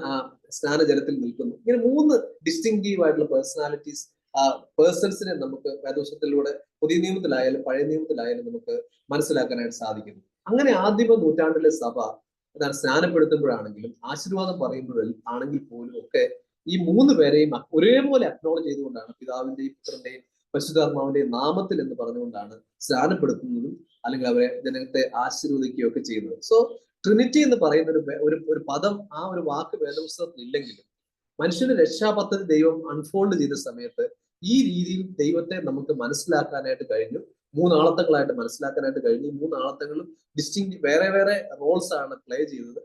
സ്നാനജലത്തിൽ നിൽക്കുന്നു. ഇങ്ങനെ 3 ഡിസ്റ്റിങ്റ്റീവ് ആയിട്ടുള്ള പേഴ്സൺസിനെ നമുക്ക് വേദവശത്തിലൂടെ പുതിയ നിയമത്തിലായാലും പഴയ നിയമത്തിലായാലും നമുക്ക് മനസ്സിലാക്കാനായിട്ട് സാധിക്കുന്നു. അങ്ങനെ ആദിമ നൂറ്റാണ്ടിലെ സഭ സ്നാനപ്പെടുത്തുമ്പോഴാണെങ്കിലും ആശീർവാദം പറയുമ്പോഴാണെങ്കിൽ പോലും ഒക്കെ ഈ 3 പേരെയും ഒരേപോലെ അക്നോളജ് ചെയ്തുകൊണ്ടാണ് പിതാവിന്റെയും പുത്രന്റെയും പരിശുദ്ധാത്മാവിന്റെയും നാമത്തിൽ എന്ന് പറഞ്ഞുകൊണ്ടാണ് സ്നാനപ്പെടുത്തുന്നതും അല്ലെങ്കിൽ അവരെ ജനത്തെ ആശീർവദിക്കുകയും ഒക്കെ ചെയ്യുന്നത്. സോ ട്രിനിറ്റി എന്ന് പറയുന്ന ഒരു പദം, ആ ഒരു വാക്ക് വേദപുസ്തകത്തിൽ ഇല്ലെങ്കിലും മനുഷ്യന്റെ രക്ഷാപദ്ധതി ദൈവം അൺഫോൾഡ് ചെയ്ത സമയത്ത് ഈ രീതിയിൽ ദൈവത്തെ നമുക്ക് മനസ്സിലാക്കാനായിട്ട് കഴിഞ്ഞു. 3 ആളത്തങ്ങളായിട്ട് മനസ്സിലാക്കാനായിട്ട് കഴിഞ്ഞു. ഈ 3 ആളത്തങ്ങളും ഡിസ്റ്റിങ് വേറെ വേറെ റോൾസ് ആണ് പ്ലേ ചെയ്തത്,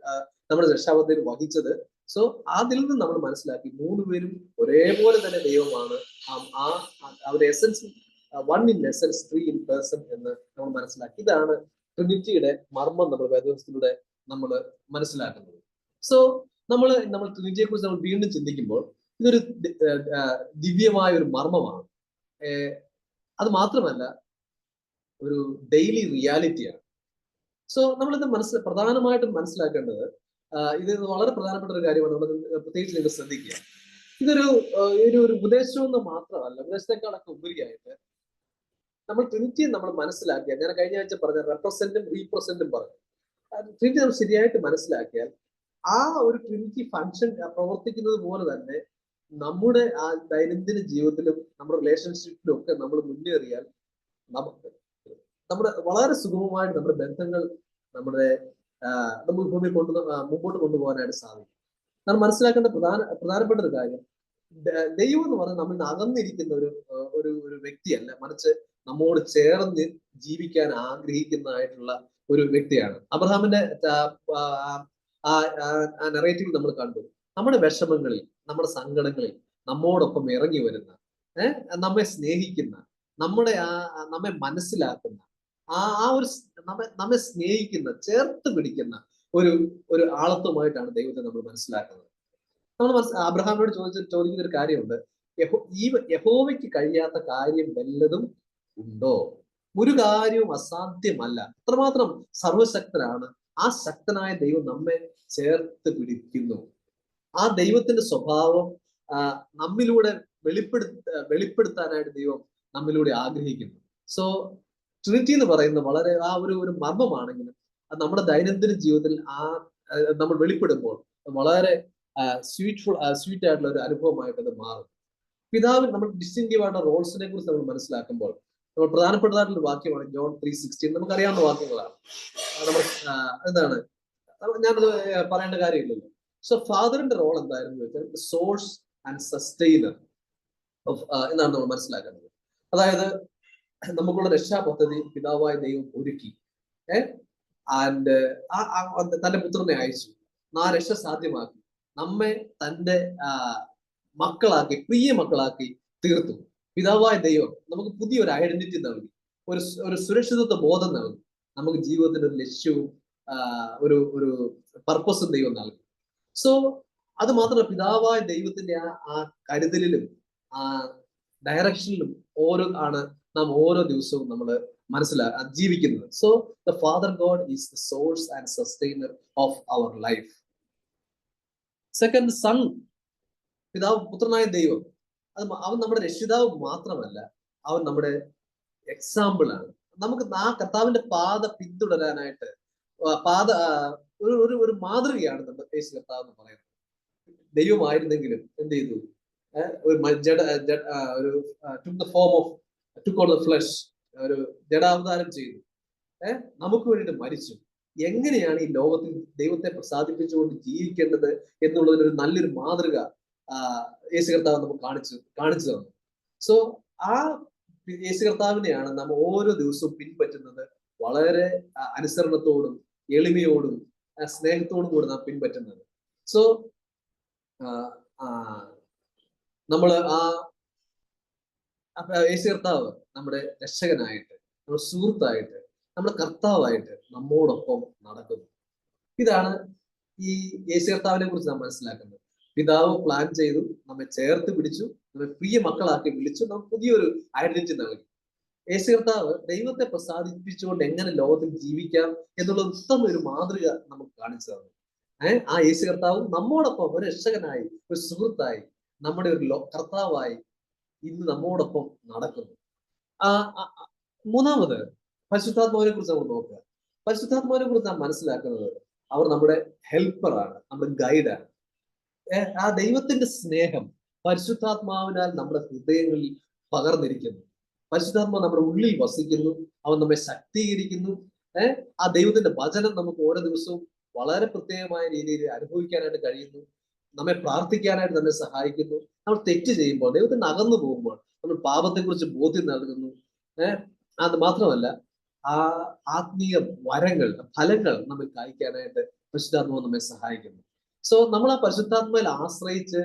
നമ്മുടെ രക്ഷാപദ്ധതിയിൽ വഹിച്ചത്. സോ അതിൽ നിന്ന് നമ്മൾ മനസ്സിലാക്കി 3 പേരും ഒരേപോലെ തന്നെ ദൈവമാണ്. അവരുടെ essence 1 in essence 3 in person എന്ന് നമ്മൾ മനസ്സിലാക്കി. ഇതാണ് ട്രിനിറ്റിയുടെ മർമ്മം നമ്മൾ വേദപുസ്തകത്തിലൂടെ നമ്മൾ മനസ്സിലാക്കുന്നത്. സോ നമ്മൾ ട്രിനിറ്റിയെ കുറിച്ച് നമ്മൾ വീണ്ടും ചിന്തിക്കുമ്പോൾ ഇതൊരു ദിവ്യമായ ഒരു മർമ്മമാണ്. അത് മാത്രമല്ല ഒരു ഡെയിലി റിയാലിറ്റിയാണ്. സോ നമ്മളിത് പ്രധാനമായിട്ടും മനസ്സിലാക്കേണ്ടത്, ഇത് വളരെ പ്രധാനപ്പെട്ട ഒരു കാര്യമാണ്. നമ്മൾ പ്രത്യേകിച്ച് നിങ്ങൾ ശ്രദ്ധിക്കുക. ഇതൊരു ഉപദേശമെന്ന് മാത്രമല്ല, ഉപദേശത്തെക്കാളൊക്കെ ഉപരിയായിട്ട് നമ്മൾ ട്രിനിറ്റിയെ നമ്മൾ മനസ്സിലാക്കിയാൽ, ഞാൻ കഴിഞ്ഞ ആഴ്ച പറഞ്ഞ റെപ്രസെന്റും റീപ്രസെന്റും പറഞ്ഞു, ട്രിനിറ്റി നമ്മൾ ശരിയായിട്ട് മനസ്സിലാക്കിയാൽ ആ ഒരു ട്രിനിറ്റി ഫങ്ഷൻ പ്രവർത്തിക്കുന്നത് പോലെ തന്നെ നമ്മുടെ ആ ദൈനംദിന ജീവിതത്തിലും നമ്മുടെ റിലേഷൻഷിപ്പിലും ഒക്കെ നമ്മൾ മുന്നേറിയാൽ നമ്മുടെ വളരെ സുഗമമായിട്ട് നമ്മുടെ ബന്ധങ്ങൾ നമ്മൾ ഭൂമിയിൽ മുമ്പോട്ട് കൊണ്ടുപോകാനായിട്ട് സാധിക്കും. നമ്മൾ മനസ്സിലാക്കേണ്ട പ്രധാനപ്പെട്ട ഒരു കാര്യം, ദൈവം എന്ന് പറഞ്ഞാൽ നമ്മൾ അകന്നിരിക്കുന്ന ഒരു വ്യക്തിയല്ല, മറിച്ച് നമ്മോട് ചേർന്ന് ജീവിക്കാൻ ആഗ്രഹിക്കുന്നതായിട്ടുള്ള ഒരു വ്യക്തിയാണ്. അബ്രഹാമിന്റെ ആ നെറേറ്റീവ് നമ്മൾ കണ്ടു. നമ്മുടെ വിഷമങ്ങളിൽ, നമ്മുടെ സങ്കടങ്ങളിൽ നമ്മോടൊപ്പം ഇറങ്ങി വരുന്ന, നമ്മെ സ്നേഹിക്കുന്ന, നമ്മെ മനസ്സിലാക്കുന്ന, നമ്മെ സ്നേഹിക്കുന്ന, ചേർത്ത് പിടിക്കുന്ന ഒരു ആളത്വമായിട്ടാണ് ദൈവത്തെ നമ്മൾ മനസ്സിലാക്കുന്നത്. നമ്മൾ അബ്രഹാമിനോട് ചോദിക്കുന്ന ഒരു കാര്യമുണ്ട്, യഹോവയ്ക്ക് കഴിയാത്ത കാര്യം വല്ലതും ഉണ്ടോ? ഒരു കാര്യവും അസാധ്യമല്ല. അത്രമാത്രം സർവശക്തനാണ്. ആ ശക്തനായ ദൈവം നമ്മെ ചേർത്ത് പിടിക്കുന്നു. ആ ദൈവത്തിന്റെ സ്വഭാവം നമ്മിലൂടെ വെളിപ്പെടുത്താനായിട്ട് ദൈവം നമ്മിലൂടെ ആഗ്രഹിക്കുന്നു. സോ ട്രിനിറ്റി എന്ന് പറയുന്നത് വളരെ ഒരു മർമ്മമാണെങ്കിലും അത് നമ്മുടെ ദൈനംദിന ജീവിതത്തിൽ നമ്മൾ വെളിപ്പെടുമ്പോൾ വളരെ സ്വീറ്റ് ആയിട്ടുള്ള ഒരു അനുഭവമായിട്ട് അത് മാറും. പിതാവിന് നമ്മൾ ഡിസ്റ്റിങ്റ്റീവ് ആയിട്ടുള്ള റോൾസിനെ കുറിച്ച് നമ്മൾ മനസ്സിലാക്കുമ്പോൾ നമ്മൾ പ്രധാനപ്പെട്ടതായിട്ടുള്ള വാക്യമാണ് ജോൺ 3:16. നമുക്കറിയാവുന്ന വാക്യങ്ങളാണ്. നമ്മൾ എന്താണ് ഞാനത് പറയേണ്ട കാര്യമില്ലല്ലോ. സോ ഫാദറിന്റെ റോൾ എന്തായിരുന്നു വെച്ചാൽ സോഴ്സ് ആൻഡ് സസ്റ്റെയിനർ ഓഫ് എന്നാണ് നമ്മൾ മനസ്സിലാക്കുന്നത്. അതായത് നമുക്കുള്ള രക്ഷാ പദ്ധതി പിതാവായ ദൈവം ഒരുക്കി, ആൻഡ് തന്റെ പുത്രനെ അയച്ചു, ആ രക്ഷ സാധ്യമാക്കി, നമ്മെ തന്റെ മക്കളാക്കി, പ്രിയ മക്കളാക്കി തീർത്തു. പിതാവായ ദൈവം നമുക്ക് പുതിയൊരു ഐഡന്റിറ്റി നൽകി, ഒരു സുരക്ഷിതത്വ ബോധം നൽകി, നമുക്ക് ജീവിതത്തിന്റെ ഒരു ലക്ഷ്യവും ഒരു ഒരു പർപ്പസും ദൈവം നൽകി. സോ അത് മാത്രമല്ല, പിതാവായ ദൈവത്തിന്റെ ആ കരുതലിലും ആ ഡയറക്ഷനിലും നാം ഓരോ ദിവസവും നമ്മൾ ജീവിക്കുന്നത്. So the father God is the source and sustainer of our life. Second, son, പുത്രനായ ദൈവം, അവൻ നമ്മുടെ രക്ഷിതാവ് മാത്രമല്ല, അവൻ നമ്മുടെ എക്സാമ്പിൾ ആണ്. നമുക്ക് ആ കർത്താവിന്റെ പാത പിന്തുടരാനായിട്ട് ഒരു മാതൃകയാണ് നമ്മുടെ യേശു കർത്താവ് എന്ന് പറയുന്നത്. ദൈവമായിരുന്നെങ്കിലും എന്ത് ചെയ്തു? ഒരു ജഡാവതാരം ചെയ്തു, നമുക്ക് വേണ്ടിയിട്ട് മരിച്ചു. എങ്ങനെയാണ് ഈ ലോകത്തിൽ ദൈവത്തെ പ്രസാദിപ്പിച്ചുകൊണ്ട് ജീവിക്കേണ്ടത് എന്നുള്ളതിനൊരു നല്ലൊരു മാതൃക യേശു കർത്താവ് നമുക്ക് കാണിച്ചു തന്നു. സോ ആ യേശു കർത്താവിനെയാണ് നാം ഓരോ ദിവസവും പിൻപറ്റുന്നത്. വളരെ അനുസരണത്തോടും എളിമയോടും സ്നേഹത്തോടും കൂടി നാം പിൻപറ്റുന്നത്. സോ നമ്മള് യേശു കർത്താവ് നമ്മുടെ രക്ഷകനായിട്ട്, നമ്മുടെ സുഹൃത്തായിട്ട്, നമ്മുടെ കർത്താവായിട്ട് നമ്മോടൊപ്പം നടക്കുന്നു. ഇതാണ് ഈ യേശു കർത്താവിനെ കുറിച്ച് നാം മനസ്സിലാക്കുന്നത്. പിതാവ് പ്ലാൻ ചെയ്തു, നമ്മെ ചേർത്ത് പിടിച്ചു, നമ്മെ പ്രിയ മക്കളാക്കി വിളിച്ചു, നമുക്ക് പുതിയൊരു ഐഡന്റിറ്റി നൽകി. യേശു കർത്താവ് ദൈവത്തെ പ്രസാദിപ്പിച്ചുകൊണ്ട് എങ്ങനെ ലോകത്തിൽ ജീവിക്കാം എന്നുള്ള ഉത്തമ ഒരു മാതൃക നമുക്ക് കാണിച്ചു തന്നു. ആ യേശു കർത്താവ് നമ്മോടൊപ്പം ഒരു രക്ഷകനായി, ഒരു സുഹൃത്തായി, നമ്മുടെ ഒരു കർത്താവായി ഇന്ന് നമ്മോടൊപ്പം നടക്കുന്നു. മൂന്നാമത്, പരിശുദ്ധാത്മാവിനെ കുറിച്ച് നമ്മൾ നോക്കുക. പരിശുദ്ധാത്മാവിനെ കുറിച്ച് നാം മനസ്സിലാക്കുന്നത് അവർ നമ്മുടെ ഹെൽപ്പറാണ്, നമ്മുടെ ഗൈഡാണ്. ആ ദൈവത്തിന്റെ സ്നേഹം പരിശുദ്ധാത്മാവിനാൽ നമ്മുടെ ഹൃദയങ്ങളിൽ പകർന്നിരിക്കുന്നു. പരിശുദ്ധാത്മാവ് നമ്മുടെ ഉള്ളിൽ വസിക്കുന്നു, അവൻ നമ്മെ ശക്തീകരിക്കുന്നു. ആ ദൈവത്തിന്റെ വചനം നമുക്ക് ഓരോ ദിവസവും വളരെ പ്രത്യേകമായ രീതിയിൽ അനുഭവിക്കാനായിട്ട് കഴിയുന്നു. നമ്മെ പ്രാർത്ഥിക്കാനായിട്ട് നമ്മെ സഹായിക്കുന്നു. നമ്മൾ തെറ്റ് ചെയ്യുമ്പോൾ, ദൈവത്തിന് അകന്നു പോകുമ്പോൾ നമ്മൾ പാപത്തെക്കുറിച്ച് ബോധ്യം നൽകുന്നു. അത് മാത്രമല്ല, ആ ആത്മീയ ഫലങ്ങൾ നമ്മൾ കായ്ക്കാനായിട്ട് പരിശുദ്ധാത്മാവ് നമ്മെ സഹായിക്കുന്നു. സോ നമ്മൾ ആ പരിശുദ്ധാത്മാവിൽ ആശ്രയിച്ച്,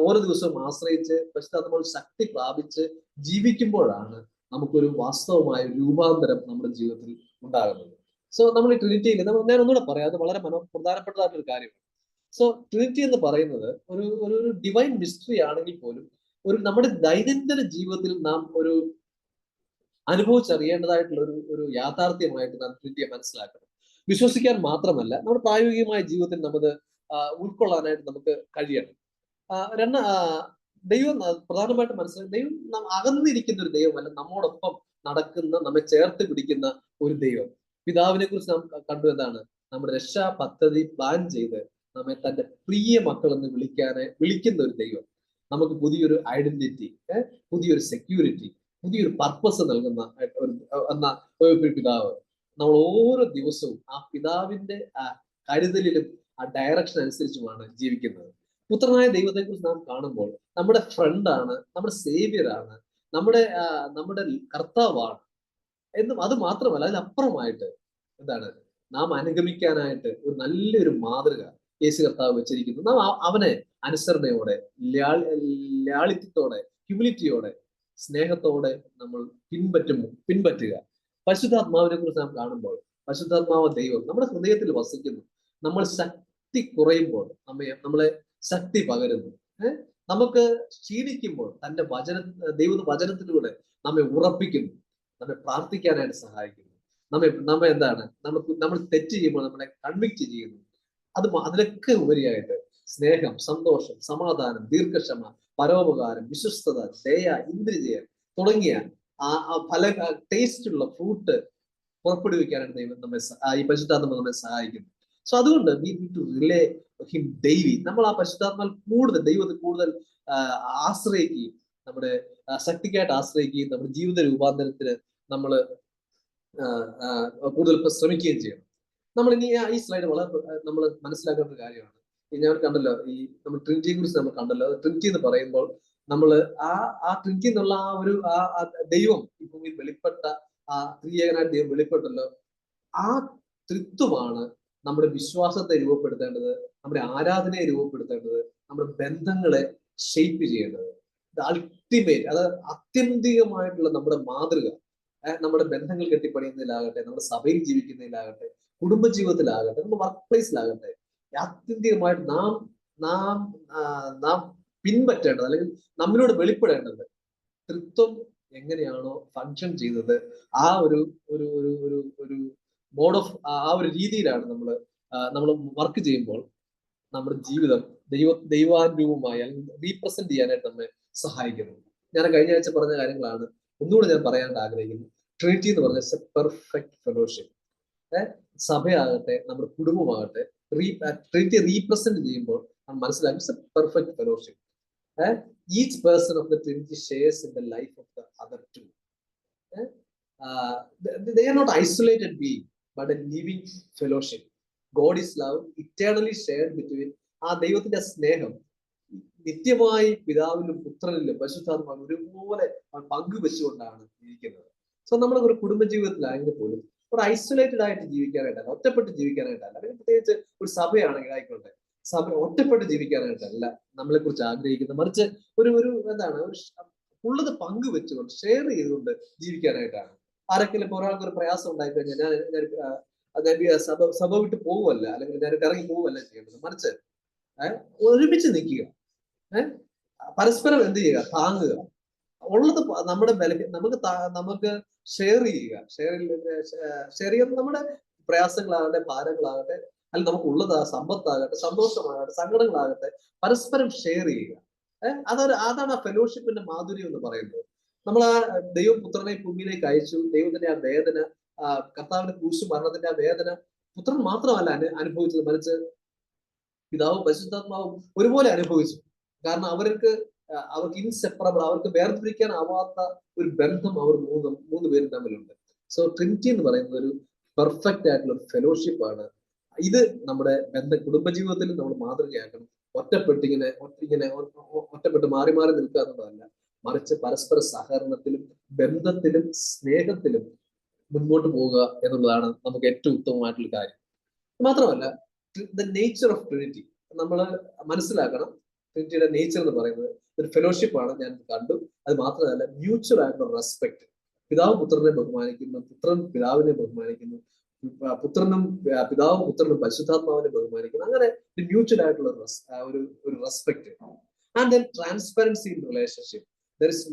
ഓരോ ദിവസവും ആശ്രയിച്ച് പരിശുദ്ധാത്മാവിൽ ശക്തി പ്രാപിച്ച് ജീവിക്കുമ്പോഴാണ് നമുക്കൊരു വാസ്തവമായ രൂപാന്തരം നമ്മുടെ ജീവിതത്തിൽ ഉണ്ടാകുന്നത്. സോ നമ്മൾ ഈ ട്രിനിറ്റിയിൽ ഞാൻ ഒന്നുകൂടെ പറയാം, അത് വളരെ പ്രധാനപ്പെട്ടതായിട്ടൊരു കാര്യമാണ്. സോ ട്രിനിറ്റി എന്ന് പറയുന്നത് ഒരു ഡിവൈൻ മിസ്റ്ററി ആണെങ്കിൽ പോലും നമ്മുടെ ദൈനംദിന ജീവിതത്തിൽ നാം അനുഭവിച്ചറിയേണ്ടതായിട്ടുള്ള ഒരു യാഥാർത്ഥ്യമായിട്ട് നാം ട്രിനിറ്റിയെ മനസ്സിലാക്കണം. വിശ്വസിക്കാൻ മാത്രമല്ല, നമ്മുടെ പ്രായോഗികമായ ജീവിതത്തിൽ നമുക്ക് ഉൾക്കൊള്ളാനായിട്ട് നമുക്ക് കഴിയണം. ദൈവം പ്രധാനമായിട്ട് മനസ്സിലാക്കി, ദൈവം നാം അകന്നിരിക്കുന്ന ഒരു ദൈവമല്ല, നമ്മോടൊപ്പം നടക്കുന്ന, നമ്മെ ചേർത്ത് പിടിക്കുന്ന ഒരു ദൈവം. പിതാവിനെ കുറിച്ച് നാം കണ്ടു എന്താണ്? നമ്മുടെ രക്ഷാ പദ്ധതി പ്ലാൻ ചെയ്ത് നമ്മെ തന്റെ പ്രിയ മക്കൾ എന്ന് വിളിക്കുന്ന ഒരു ദൈവം. നമുക്ക് പുതിയൊരു ഐഡന്റിറ്റി, പുതിയൊരു സെക്യൂരിറ്റി, പുതിയൊരു പർപ്പസ് നൽകുന്ന ഒരു പിതാവ്. നമ്മൾ ഓരോ ദിവസവും ആ പിതാവിന്റെ കരുതലിലും ആ ഡയറക്ഷൻ അനുസരിച്ചുമാണ് ജീവിക്കുന്നത്. പുത്രനായ ദൈവത്തെ കുറിച്ച് നാം കാണുമ്പോൾ നമ്മുടെ ഫ്രണ്ടാണ്, നമ്മുടെ സേവിയറാണ്, നമ്മുടെ കർത്താവാണ് എന്നും അത് മാത്രമല്ല, അതിനപ്പുറമായിട്ട് എന്താണ് നാം അനുഗമിക്കാനായിട്ട് ഒരു നല്ലൊരു മാതൃക യേശു കർത്താവ് വെച്ചിരിക്കുന്നു. നാം അവനെ അനുസരണയോടെ, ലാളിത്യത്തോടെ, ഹ്യൂമിലിറ്റിയോടെ, സ്നേഹത്തോടെ നമ്മൾ പിൻപറ്റുക. പരിശുദ്ധാത്മാവിനെ കുറിച്ച് നാം കാണുമ്പോൾ പരിശുദ്ധാത്മാവ് ദൈവം നമ്മുടെ ഹൃദയത്തിൽ വസിക്കുന്നു. നമ്മൾ ശക്തി കുറയുമ്പോൾ നമ്മളെ ശക്തി പകരുന്നു. നമുക്ക് ക്ഷീണിക്കുമ്പോൾ തന്റെ വചനത്തിലൂടെ നമ്മെ ഉറപ്പിക്കുന്നു, നമ്മെ പ്രാർത്ഥിക്കാനായിട്ട് സഹായിക്കുന്നു. നമ്മെ എന്താണ് നമ്മൾ തെറ്റ് ചെയ്യുമ്പോൾ നമ്മളെ കൺവിക്റ്റ് ചെയ്യുന്നു. അതിലൊക്കെ ഉപരിയായിട്ട് സ്നേഹം, സന്തോഷം, സമാധാനം, ദീർഘക്ഷമ, പരോപകാരം, വിശ്വസ്തത, ദയ, ഇന്ദ്രിജയം തുടങ്ങിയ പല ടേസ്റ്റുള്ള ഫ്രൂട്ട് പുറപ്പെടുവിക്കാനായിട്ട് ദൈവം ഈ പരിശുദ്ധാത്മാവ് നമ്മെ സഹായിക്കുന്നു. സോ അതുകൊണ്ട് we need to rely him daily. നമ്മൾ ആ പരിശുദ്ധാത്മാവിൽ ദൈവത്തെ കൂടുതൽ ആശ്രയിക്കുകയും നമ്മുടെ ശക്തിക്കായിട്ട് ആശ്രയിക്കുകയും നമ്മുടെ ജീവിത രൂപാന്തരത്തിന് നമ്മൾ കൂടുതൽ ശ്രമിക്കുകയും ചെയ്യണം. നമ്മൾ ഇനി ഈ സ്ലൈഡ് വളരെ നമ്മൾ മനസ്സിലാക്കേണ്ട ഒരു കാര്യമാണ്. ഞാൻ കണ്ടല്ലോ, ഈ നമ്മൾ ട്രിനിറ്റിയെ കുറിച്ച് നമ്മൾ കണ്ടല്ലോ. ട്രിനിറ്റി എന്ന് പറയുമ്പോൾ നമ്മൾ ആ ട്രിനിറ്റി എന്നുള്ള ആ ദൈവം ഈ ഭൂമിയിൽ വെളിപ്പെട്ട ആ ത്രിയേകനായ ദൈവം വെളിപ്പെട്ടല്ലോ. ആ ത്രിത്വമാണ് നമ്മുടെ വിശ്വാസത്തെ രൂപപ്പെടുത്തേണ്ടത്, നമ്മുടെ ആരാധനയെ രൂപപ്പെടുത്തേണ്ടത്, നമ്മുടെ ബന്ധങ്ങളെ ഷെയ്പ്പ് ചെയ്യേണ്ടത്. അൾട്ടിമേറ്റ്, അത് ആത്യന്തികമായിട്ടുള്ള നമ്മുടെ മാതൃക നമ്മുടെ ബന്ധങ്ങൾ കെട്ടിപ്പണിയുന്നതിലാകട്ടെ, നമ്മുടെ സഭയിൽ ജീവിക്കുന്നതിലാകട്ടെ, കുടുംബജീവിതത്തിലാകട്ടെ, നമ്മുടെ വർക്ക് പ്ലേസിലാകട്ടെ, ആത്യന്തികമായിട്ട് നാം നാം നാം പിൻപറ്റേണ്ടത് അല്ലെങ്കിൽ നമ്മിലൂടെ വെളിപ്പെടേണ്ടത് തൃത്വം എങ്ങനെയാണോ ഫങ്ഷൻ ചെയ്തത് ആ ഒരു ഒരു ഒരു ഒരു ഒരു മോഡ് ഓഫ് ആ ഒരു രീതിയിലാണ് നമ്മൾ വർക്ക് ചെയ്യുമ്പോൾ നമ്മുടെ ജീവിതം ദൈവാനുരൂപമായി അല്ലെങ്കിൽ റീപ്രസെന്റ് ചെയ്യാനായിട്ട് നമ്മെ സഹായിക്കുന്നു. ഞാൻ കഴിഞ്ഞ ആഴ്ച പറഞ്ഞ കാര്യങ്ങളാണ് ഒന്നുകൂടെ ഞാൻ പറയാനായിട്ട് ആഗ്രഹിക്കുന്നു. ട്രിനിറ്റി എന്ന് പറഞ്ഞ പെർഫെക്റ്റ് ഫെലോഷിപ്പ്. സഭയാകട്ടെ, നമ്മുടെ കുടുംബമാകട്ടെ, ട്രിനിറ്റി റീപ്രസെന്റ് ചെയ്യുമ്പോൾ നമ്മൾ മനസ്സിലാക്കും perfect fellowship. Each person of the Trinity shares in the life of the other too. They are not isolated being, but a living fellowship. God is love, eternally shared between. ആ ദൈവത്തിന്റെ സ്നേഹം നിത്യമായി പിതാവിലും പുത്രനിലും പരിശുദ്ധാത്മാവിലും ഒരുപോലെ പങ്കുവെച്ചുകൊണ്ടാണ് ഇരിക്കുന്നത്. സോ നമ്മൾ ഒരു കുടുംബജീവിതത്തിലായെങ്കിൽ പോലും ഒരു ഐസൊലേറ്റഡ് ആയിട്ട് ജീവിക്കാനായിട്ടല്ല, ഒറ്റപ്പെട്ട് ജീവിക്കാനായിട്ടല്ല, അല്ലെങ്കിൽ പ്രത്യേകിച്ച് ഒരു സഭയാണെങ്കിൽ ആയിക്കോട്ടെ, സഭ ഒറ്റപ്പെട്ട് ജീവിക്കാനായിട്ടല്ല നമ്മളെ കുറിച്ച് ആഗ്രഹിക്കുന്നത്. മറിച്ച് ഒരു എന്താണ് ഉള്ളത് പങ്കുവെച്ചുകൊണ്ട് ഷെയർ ചെയ്തുകൊണ്ട് ജീവിക്കാനായിട്ടാണ്. ആരെങ്കിലും ഇപ്പോൾ ഒരാൾക്ക് ഒരു പ്രയാസം ഉണ്ടായിക്കഴിഞ്ഞാൽ ഞാൻ സഭ വിട്ട് പോവുമല്ല, അല്ലെങ്കിൽ ഞാൻ ഇറങ്ങി പോവുമല്ല ചെയ്യേണ്ടത്. മറിച്ച് ഒരുമിച്ച് നിൽക്കുക, പരസ്പരം എന്ത് ചെയ്യുക, താങ്ങുക, ഉള്ളത് നമ്മുടെ നമുക്ക് ഷെയർ ചെയ്യുക. ഷെയർ ചെയ്യുന്നത് നമ്മുടെ പ്രയാസങ്ങളാകട്ടെ, ഭാരങ്ങളാകട്ടെ, അല്ലെങ്കിൽ നമുക്കുള്ളത് സമ്പത്താകട്ടെ, സന്തോഷമാകട്ടെ, സങ്കടങ്ങളാകട്ടെ, പരസ്പരം ഷെയർ ചെയ്യുക. അതാണ് ആ ഫെലോഷിപ്പിന്റെ മാധുര്യം എന്ന് പറയുന്നത്. നമ്മൾ ആ ദൈവപുത്രനെ ഭൂമിയിലേക്ക് അയച്ചു. ദൈവത്തിന്റെ ആ വേദന, കർത്താവിന്റെ ക്രൂശ് മരണത്തിന്റെ ആ വേദന പുത്രൻ മാത്രമല്ല അനുഭവിച്ചത്, മറിച്ച് പിതാവും പരിശുദ്ധാത്മാവും ഒരുപോലെ അനുഭവിച്ചു. കാരണം അവർക്ക് ഇൻസെപ്പറബിൾ, അവർക്ക് വേർതിരിക്കാനാവാത്ത ഒരു ബന്ധം അവർ മൂന്ന് പേരും തമ്മിലുണ്ട്. സോ ട്രിനിറ്റി എന്ന് പറയുന്നത് ഒരു പെർഫെക്റ്റ് ആയിട്ടുള്ള ഒരു ഫെലോഷിപ്പ് ആണ്. ഇത് നമ്മുടെ കുടുംബജീവിതത്തിൽ നമ്മൾ മാതൃകയാക്കണം. ഒറ്റപ്പെട്ട് മാറി മാറി നിൽക്കുക എന്നുള്ളതല്ല, മറിച്ച് പരസ്പര സഹകരണത്തിലും ബന്ധത്തിലും സ്നേഹത്തിലും മുൻപോട്ട് പോവുക എന്നുള്ളതാണ് നമുക്ക് ഏറ്റവും ഉത്തമമായിട്ടുള്ള കാര്യം. മാത്രമല്ല, ദ നേച്ചർ ഓഫ് ട്രിനിറ്റി നമ്മൾ മനസ്സിലാക്കണം. ട്രിനിറ്റിയുടെ നേച്ചർ എന്ന് പറയുന്നത് ഒരു ഫെലോഷിപ്പ് ആണ്, ഞാൻ കണ്ടു. അത് മാത്രമല്ല, മ്യൂച്വൽ ആയിട്ടുള്ള റെസ്പെക്ട്. പിതാവ് പുത്രനെ ബഹുമാനിക്കുന്നു, പുത്രൻ പിതാവിനെ ബഹുമാനിക്കുന്നു, പിതാവും പുത്രനും പരിശുദ്ധാത്മാവിനെ ബഹുമാനിക്കുന്നു. അങ്ങനെ ഒരു മ്യൂച്വൽ ആയിട്ടുള്ള ഒരു respect. And then transparency in relationship. There is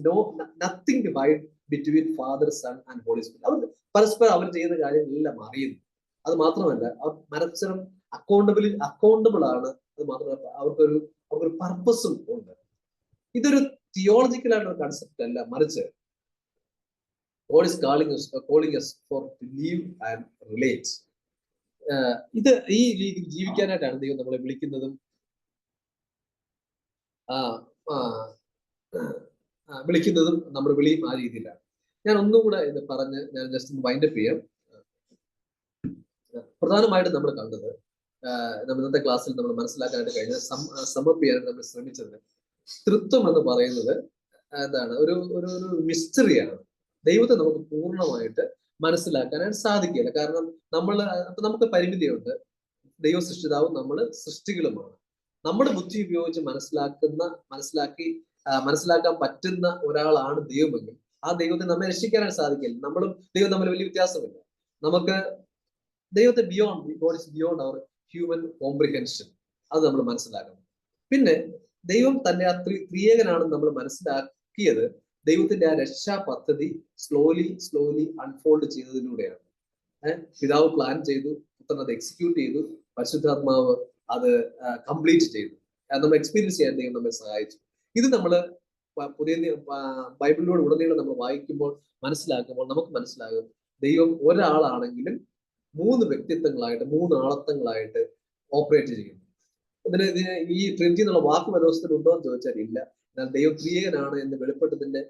nothing divide between father, son and holy spirit. അവർ പരസ്പരം അവർ ചെയ്യുന്ന കാര്യങ്ങളെല്ലാം അറിയുന്നു. അത് മാത്രമല്ല, അവർ പരസ്പരം അക്കൗണ്ടബിൾ ആണ്. അത് മാത്രമല്ല, അവർക്കൊരു പർപ്പസും ഉണ്ട്. ഇതൊരു തിയോളജിക്കൽ ആയിട്ടുള്ള കൺസെപ്റ്റ് അല്ല, മറിച്ച് God is calling us for to live and relate. ഇത് ഈ രീതിയിൽ ജീവിക്കാനായിട്ടാണ് ദൈവം നമ്മളെ വിളിക്കുന്നതും നമ്മുടെ വിളിയും ആ രീതിയിലാണ്. ഞാൻ ഒന്നും കൂടെ ഇത് പറഞ്ഞ് ഞാൻ ജസ്റ്റ് വൈൻഡപ്പ് ചെയ്യാം. പ്രധാനമായിട്ടും നമ്മൾ കണ്ടത്, നമ്മൾ ഇന്നത്തെ ക്ലാസ്സിൽ നമ്മൾ മനസ്സിലാക്കാനായിട്ട് കഴിഞ്ഞ സമപ്പ് ചെയ്യാനായിട്ട് നമ്മൾ ശ്രമിച്ചത്, തൃത്വം എന്ന് പറയുന്നത് എന്താണ്, ഒരു മിസ്റ്ററിയാണ്. ദൈവത്തെ നമുക്ക് പൂർണ്ണമായിട്ട് മനസ്സിലാക്കാനായിട്ട് സാധിക്കില്ല. കാരണം നമുക്ക് പരിമിതിയുണ്ട്. ദൈവ സൃഷ്ടിതാവും നമ്മൾ സൃഷ്ടികളുമാണ്. നമ്മുടെ ബുദ്ധി ഉപയോഗിച്ച് മനസ്സിലാക്കാൻ പറ്റുന്ന ഒരാളാണ് ദൈവമെങ്കിൽ ആ ദൈവത്തെ നമ്മെ രക്ഷിക്കാനായിട്ട് സാധിക്കില്ല. നമ്മളും ദൈവം തമ്മിൽ വലിയ വ്യത്യാസമില്ല. നമുക്ക് ദൈവത്തെ God is beyond our human comprehension. അത് നമ്മൾ മനസ്സിലാക്കണം. പിന്നെ ദൈവം തന്നെ ആ ത്രിയേകനാണെന്ന് നമ്മൾ മനസ്സിലാക്കിയത് ദൈവത്തിന്റെ ആ രക്ഷാ പദ്ധതി സ്ലോലി അൺഫോൾഡ് ചെയ്തതിലൂടെയാണ്. പിതാവ് പ്ലാൻ ചെയ്തു, പുത്രൻ അത് എക്സിക്യൂട്ട് ചെയ്തു, പരിശുദ്ധാത്മാവ് അത് കംപ്ലീറ്റ് ചെയ്തു. നമ്മൾ എക്സ്പീരിയൻസ് ചെയ്യാൻ ദൈവം നമ്മെ സഹായിച്ചു. ഇത് നമ്മൾ ബൈബിളിലൂടെ ഉടനീളം നമ്മൾ വായിക്കുമ്പോൾ മനസ്സിലാക്കുമ്പോൾ നമുക്ക് മനസ്സിലാകും, ദൈവം ഒരാളാണെങ്കിലും 3 വ്യക്തിത്വങ്ങളായിട്ട് 3 ആളത്വങ്ങളായിട്ട് ഓപ്പറേറ്റ് ചെയ്യുന്നു. ഈ ട്രിനിറ്റി എന്നുള്ള വാക്ക് വ്യവസ്ഥയിൽ ഉണ്ടോ എന്ന് ചോദിച്ചാൽ ഇല്ല. എന്നാൽ ദൈവം ത്രിയേകനാണ് എന്ന് വെളിപ്പെട്ടതിന്റെ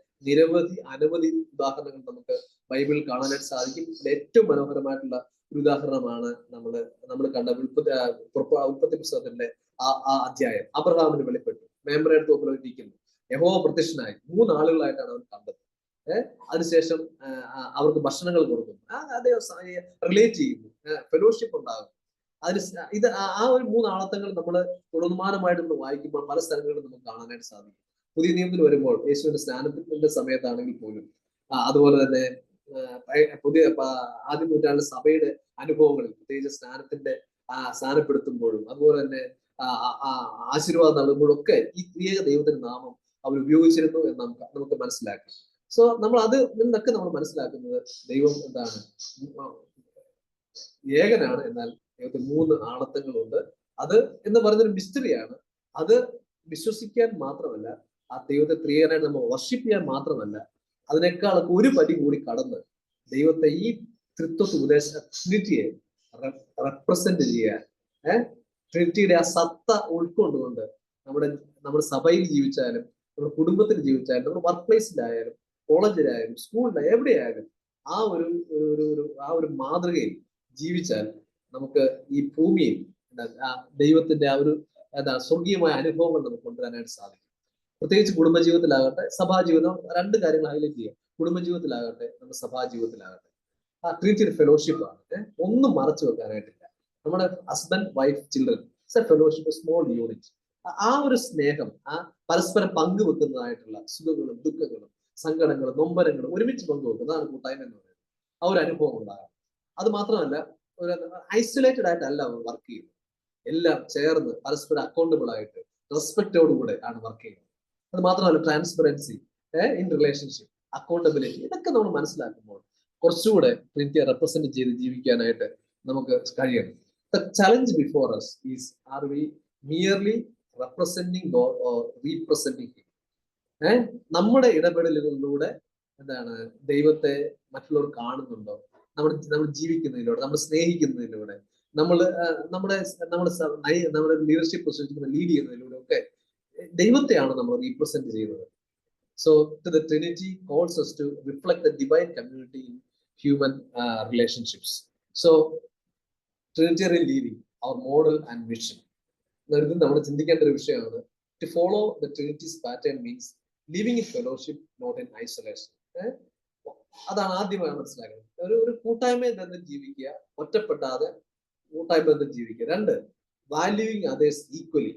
അനവധി ഉദാഹരണങ്ങൾ നമുക്ക് ബൈബിളിൽ കാണാനായിട്ട് സാധിക്കും. ഏറ്റവും മനോഹരമായിട്ടുള്ള ഒരു ഉദാഹരണമാണ് നമ്മൾ കണ്ട ഉൽപ്പത്തി പുസ്തകത്തിന്റെ ആ അധ്യായം. അബ്രഹാമിന് വെളിപ്പെട്ടു, മേമ്പറയുടെ തോപ്പിലിരിക്കുന്നു, യഹോവ പ്രത്യക്ഷനായി. 3 ആളുകളായിട്ടാണ് അവർ കണ്ടത്. അതിനുശേഷം അവർക്ക് ഭക്ഷണങ്ങൾ കൊടുക്കുന്നു, അതേ റിലേറ്റ് ചെയ്യുന്നു, ഫെലോഷിപ്പ് ഉണ്ടാകും. ഇത് ആ ഒരു 3 ആളത്തങ്ങൾ നമ്മൾ തുടർമാനമായിട്ട് നമ്മൾ വായിക്കുമ്പോൾ പല സ്ഥലങ്ങളിലും നമുക്ക് കാണാനായിട്ട് സാധിക്കും. പുതിയ നിയമത്തിൽ വരുമ്പോൾ യേശുവിന്റെ സ്നാനത്തിന്റെ സമയത്താണെങ്കിൽ പോലും, അതുപോലെ തന്നെ പുതിയ ആദ്യ നൂറ്റാണ്ടിലെ സഭയുടെ അനുഭവങ്ങളിൽ, പ്രത്യേകിച്ച് സ്നാനപ്പെടുത്തുമ്പോഴും അതുപോലെ തന്നെ ആശീർവാദം നൽകുമ്പോഴൊക്കെ ഈ ത്രിയേക ദൈവത്തിന്റെ നാമം അവർ ഉപയോഗിച്ചിരുന്നു എന്ന് നമുക്ക് മനസ്സിലാക്കാം. സോ നമ്മൾ നിന്നൊക്കെ നമ്മൾ മനസ്സിലാക്കുന്നത് ദൈവം എന്താണ്, ഏകനാണ്. എന്നാൽ ദൈവത്തിന് 3 ആളത്തങ്ങളുണ്ട്. അത് എന്ന് പറയുന്നൊരു മിസ്റ്ററിയാണ്. അത് വിശ്വസിക്കാൻ മാത്രമല്ല, ആ ദൈവത്തെ ത്രിയേകനായിട്ട് നമ്മൾ വർഷിപ്പ് ചെയ്യാൻ മാത്രമല്ല, അതിനേക്കാളൊക്കെ ഒരു പടി കൂടി കടന്ന് ദൈവത്തെ ഈ ത്രിത്വത്തെ ട്രിനിറ്റിയെ റെപ്രസെന്റ് ചെയ്യാൻ, ട്രിനിറ്റിയുടെ ആ സത്ത ഉൾക്കൊണ്ടുകൊണ്ട് നമ്മുടെ സഭയിൽ ജീവിച്ചാലും, നമ്മുടെ കുടുംബത്തിൽ ജീവിച്ചാലും, നമ്മുടെ വർക്ക് പ്ലേസിലായാലും, കോളേജിലായാലും, സ്കൂളിലായാലും, എവിടെയായാലും ആ ഒരു മാതൃകയിൽ ജീവിച്ചാൽ നമുക്ക് ഈ ഭൂമിയിൽ ദൈവത്തിന്റെ ആ ഒരു സ്വർഗീയമായ അനുഭവങ്ങൾ നമുക്ക് കൊണ്ടുവരാനായിട്ട് സാധിക്കും. പ്രത്യേകിച്ച് കുടുംബജീവിതത്തിലാകട്ടെ, സഭാജീവിതം, 2 കാര്യങ്ങൾ ഹൈലൈറ്റ് ചെയ്യാം. കുടുംബജീവിതത്തിലാകട്ടെ, നമ്മുടെ സഭാജീവിതത്തിലാകട്ടെ, ആ ട്രീറ്റ് ഫെലോഷിപ്പ് ആണ്. ഒന്നും മറച്ചു വെക്കാനായിട്ടില്ല. നമ്മുടെ husband, wife, children, fellowship, small unit. ആ ഒരു സ്നേഹം, ആ പരസ്പരം പങ്കുവെക്കുന്നതായിട്ടുള്ള സുഖങ്ങളും ദുഃഖങ്ങളും സങ്കടങ്ങളും നൊമ്പരങ്ങളും ഒരുമിച്ച് പങ്കുവെക്കുന്നതാണ് കൂട്ടായ്മ എന്ന് പറയുന്നത്. ആ ഒരു അനുഭവം ഉണ്ടാകാം. അത് മാത്രമല്ല, ഒരു ഐസൊലേറ്റഡ് ആയിട്ടല്ല അവർ വർക്ക് ചെയ്യുന്നത്. എല്ലാം ചേർന്ന് പരസ്പരം അക്കൗണ്ടബിൾ ആയിട്ട് റെസ്പെക്റ്റോടുകൂടെ ആണ് വർക്ക് ചെയ്യുന്നത്. അത് മാത്രമല്ല, ട്രാൻസ്പെറൻസി ഇൻ റിലേഷൻഷിപ്പ്, അക്കൗണ്ടബിലിറ്റി, ഇതൊക്കെ നമ്മൾ മനസ്സിലാക്കുമ്പോൾ കുറച്ചുകൂടെ ട്രിനിറ്റിയെ റെപ്രസെന്റ് ചെയ്ത് ജീവിക്കാനായിട്ട് നമുക്ക് കഴിയണം. The challenge before us is, are we merely representing God or representing Him? നമ്മുടെ ഇടപെടലുകളിലൂടെ എന്താണ് ദൈവത്തെ മറ്റുള്ളവർ കാണുന്നുണ്ടോ? നമ്മൾ ജീവിക്കുന്നതിലൂടെ, നമ്മൾ സ്നേഹിക്കുന്നതിലൂടെ, നമ്മുടെ ലീഡർഷിപ്പ് പൊസിഷനിൽ ലീഡ് ചെയ്യുന്നതിലൂടെ ഒക്കെ ദൈവത്തെയാണ് നമ്മൾ റീപ്രസെന്റ് ചെയ്യുന്നത്. So the Trinity calls us to reflect the divine community in human relationships. So Trinitarian living, our model and vision. ഇത് നമ്മൾ ചിന്തിക്കേണ്ട ഒരു വിഷയമാണ്. To follow the Trinity's pattern means living in fellowship, not in isolation. അതാണ് ആദ്യമായി മനസ്സിലാക്കുന്നത്. ഒരു കൂട്ടായ്മയിൽ ബന്ധം ജീവിക്കുക, ഒറ്റപ്പെടാതെ കൂട്ടായ്മ ബന്ധം ജീവിക്കുക. 2, വാല്യൂയിങ് അതേഴ്സ് ഈക്വലി.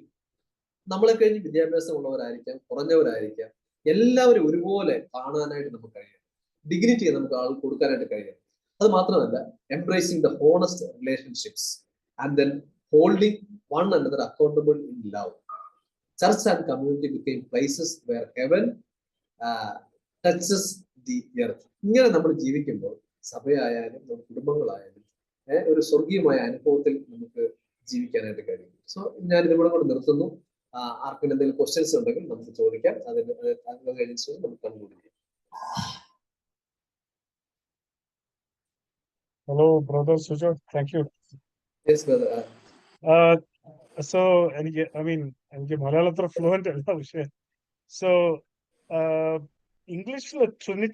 നമ്മളെ കഴിഞ്ഞ് വിദ്യാഭ്യാസം ഉള്ളവരായിരിക്കാം, കുറഞ്ഞവരായിരിക്കാം, എല്ലാവരും ഒരുപോലെ കാണാനായിട്ട് നമുക്ക് കഴിയണം. ഡിഗ്നിറ്റി നമുക്ക് ആൾ കൊടുക്കാനായിട്ട് കഴിയണം. അത് മാത്രമല്ല, embracing the honest relationships and then holding one another accountable in love. Church and community became places where heaven touches the earth. ഇങ്ങനെ നമ്മൾ ജീവിക്കുമ്പോൾ സഭയായാലും നമ്മുടെ കുടുംബങ്ങളായാലും ഒരു സ്വർഗീയമായ അനുഭവത്തിൽ നമുക്ക് ജീവിക്കാനായിട്ട് കഴിയും. സോ ഞാൻ ഇതിവിടെ കൊണ്ട് നിർത്തുന്നു. ആർക്കും എന്തെങ്കിലും ക്വസ്റ്റ്യൻസ് ഉണ്ടെങ്കിൽ നമുക്ക് ചോദിക്കാം. അതിന് കഴിഞ്ഞ ശേഷം നമുക്ക് കൺക്ലൂഡ് ചെയ്യാം. Hello, brother Sujat. Thank you. Yes, brother. So, എനിക്ക് മലയാളത്തിൽ ഫ്ലുവന്റ് അല്ല പക്ഷേ, സോ ഇംഗ്ലീഷിൽ ട്രിനിറ്റി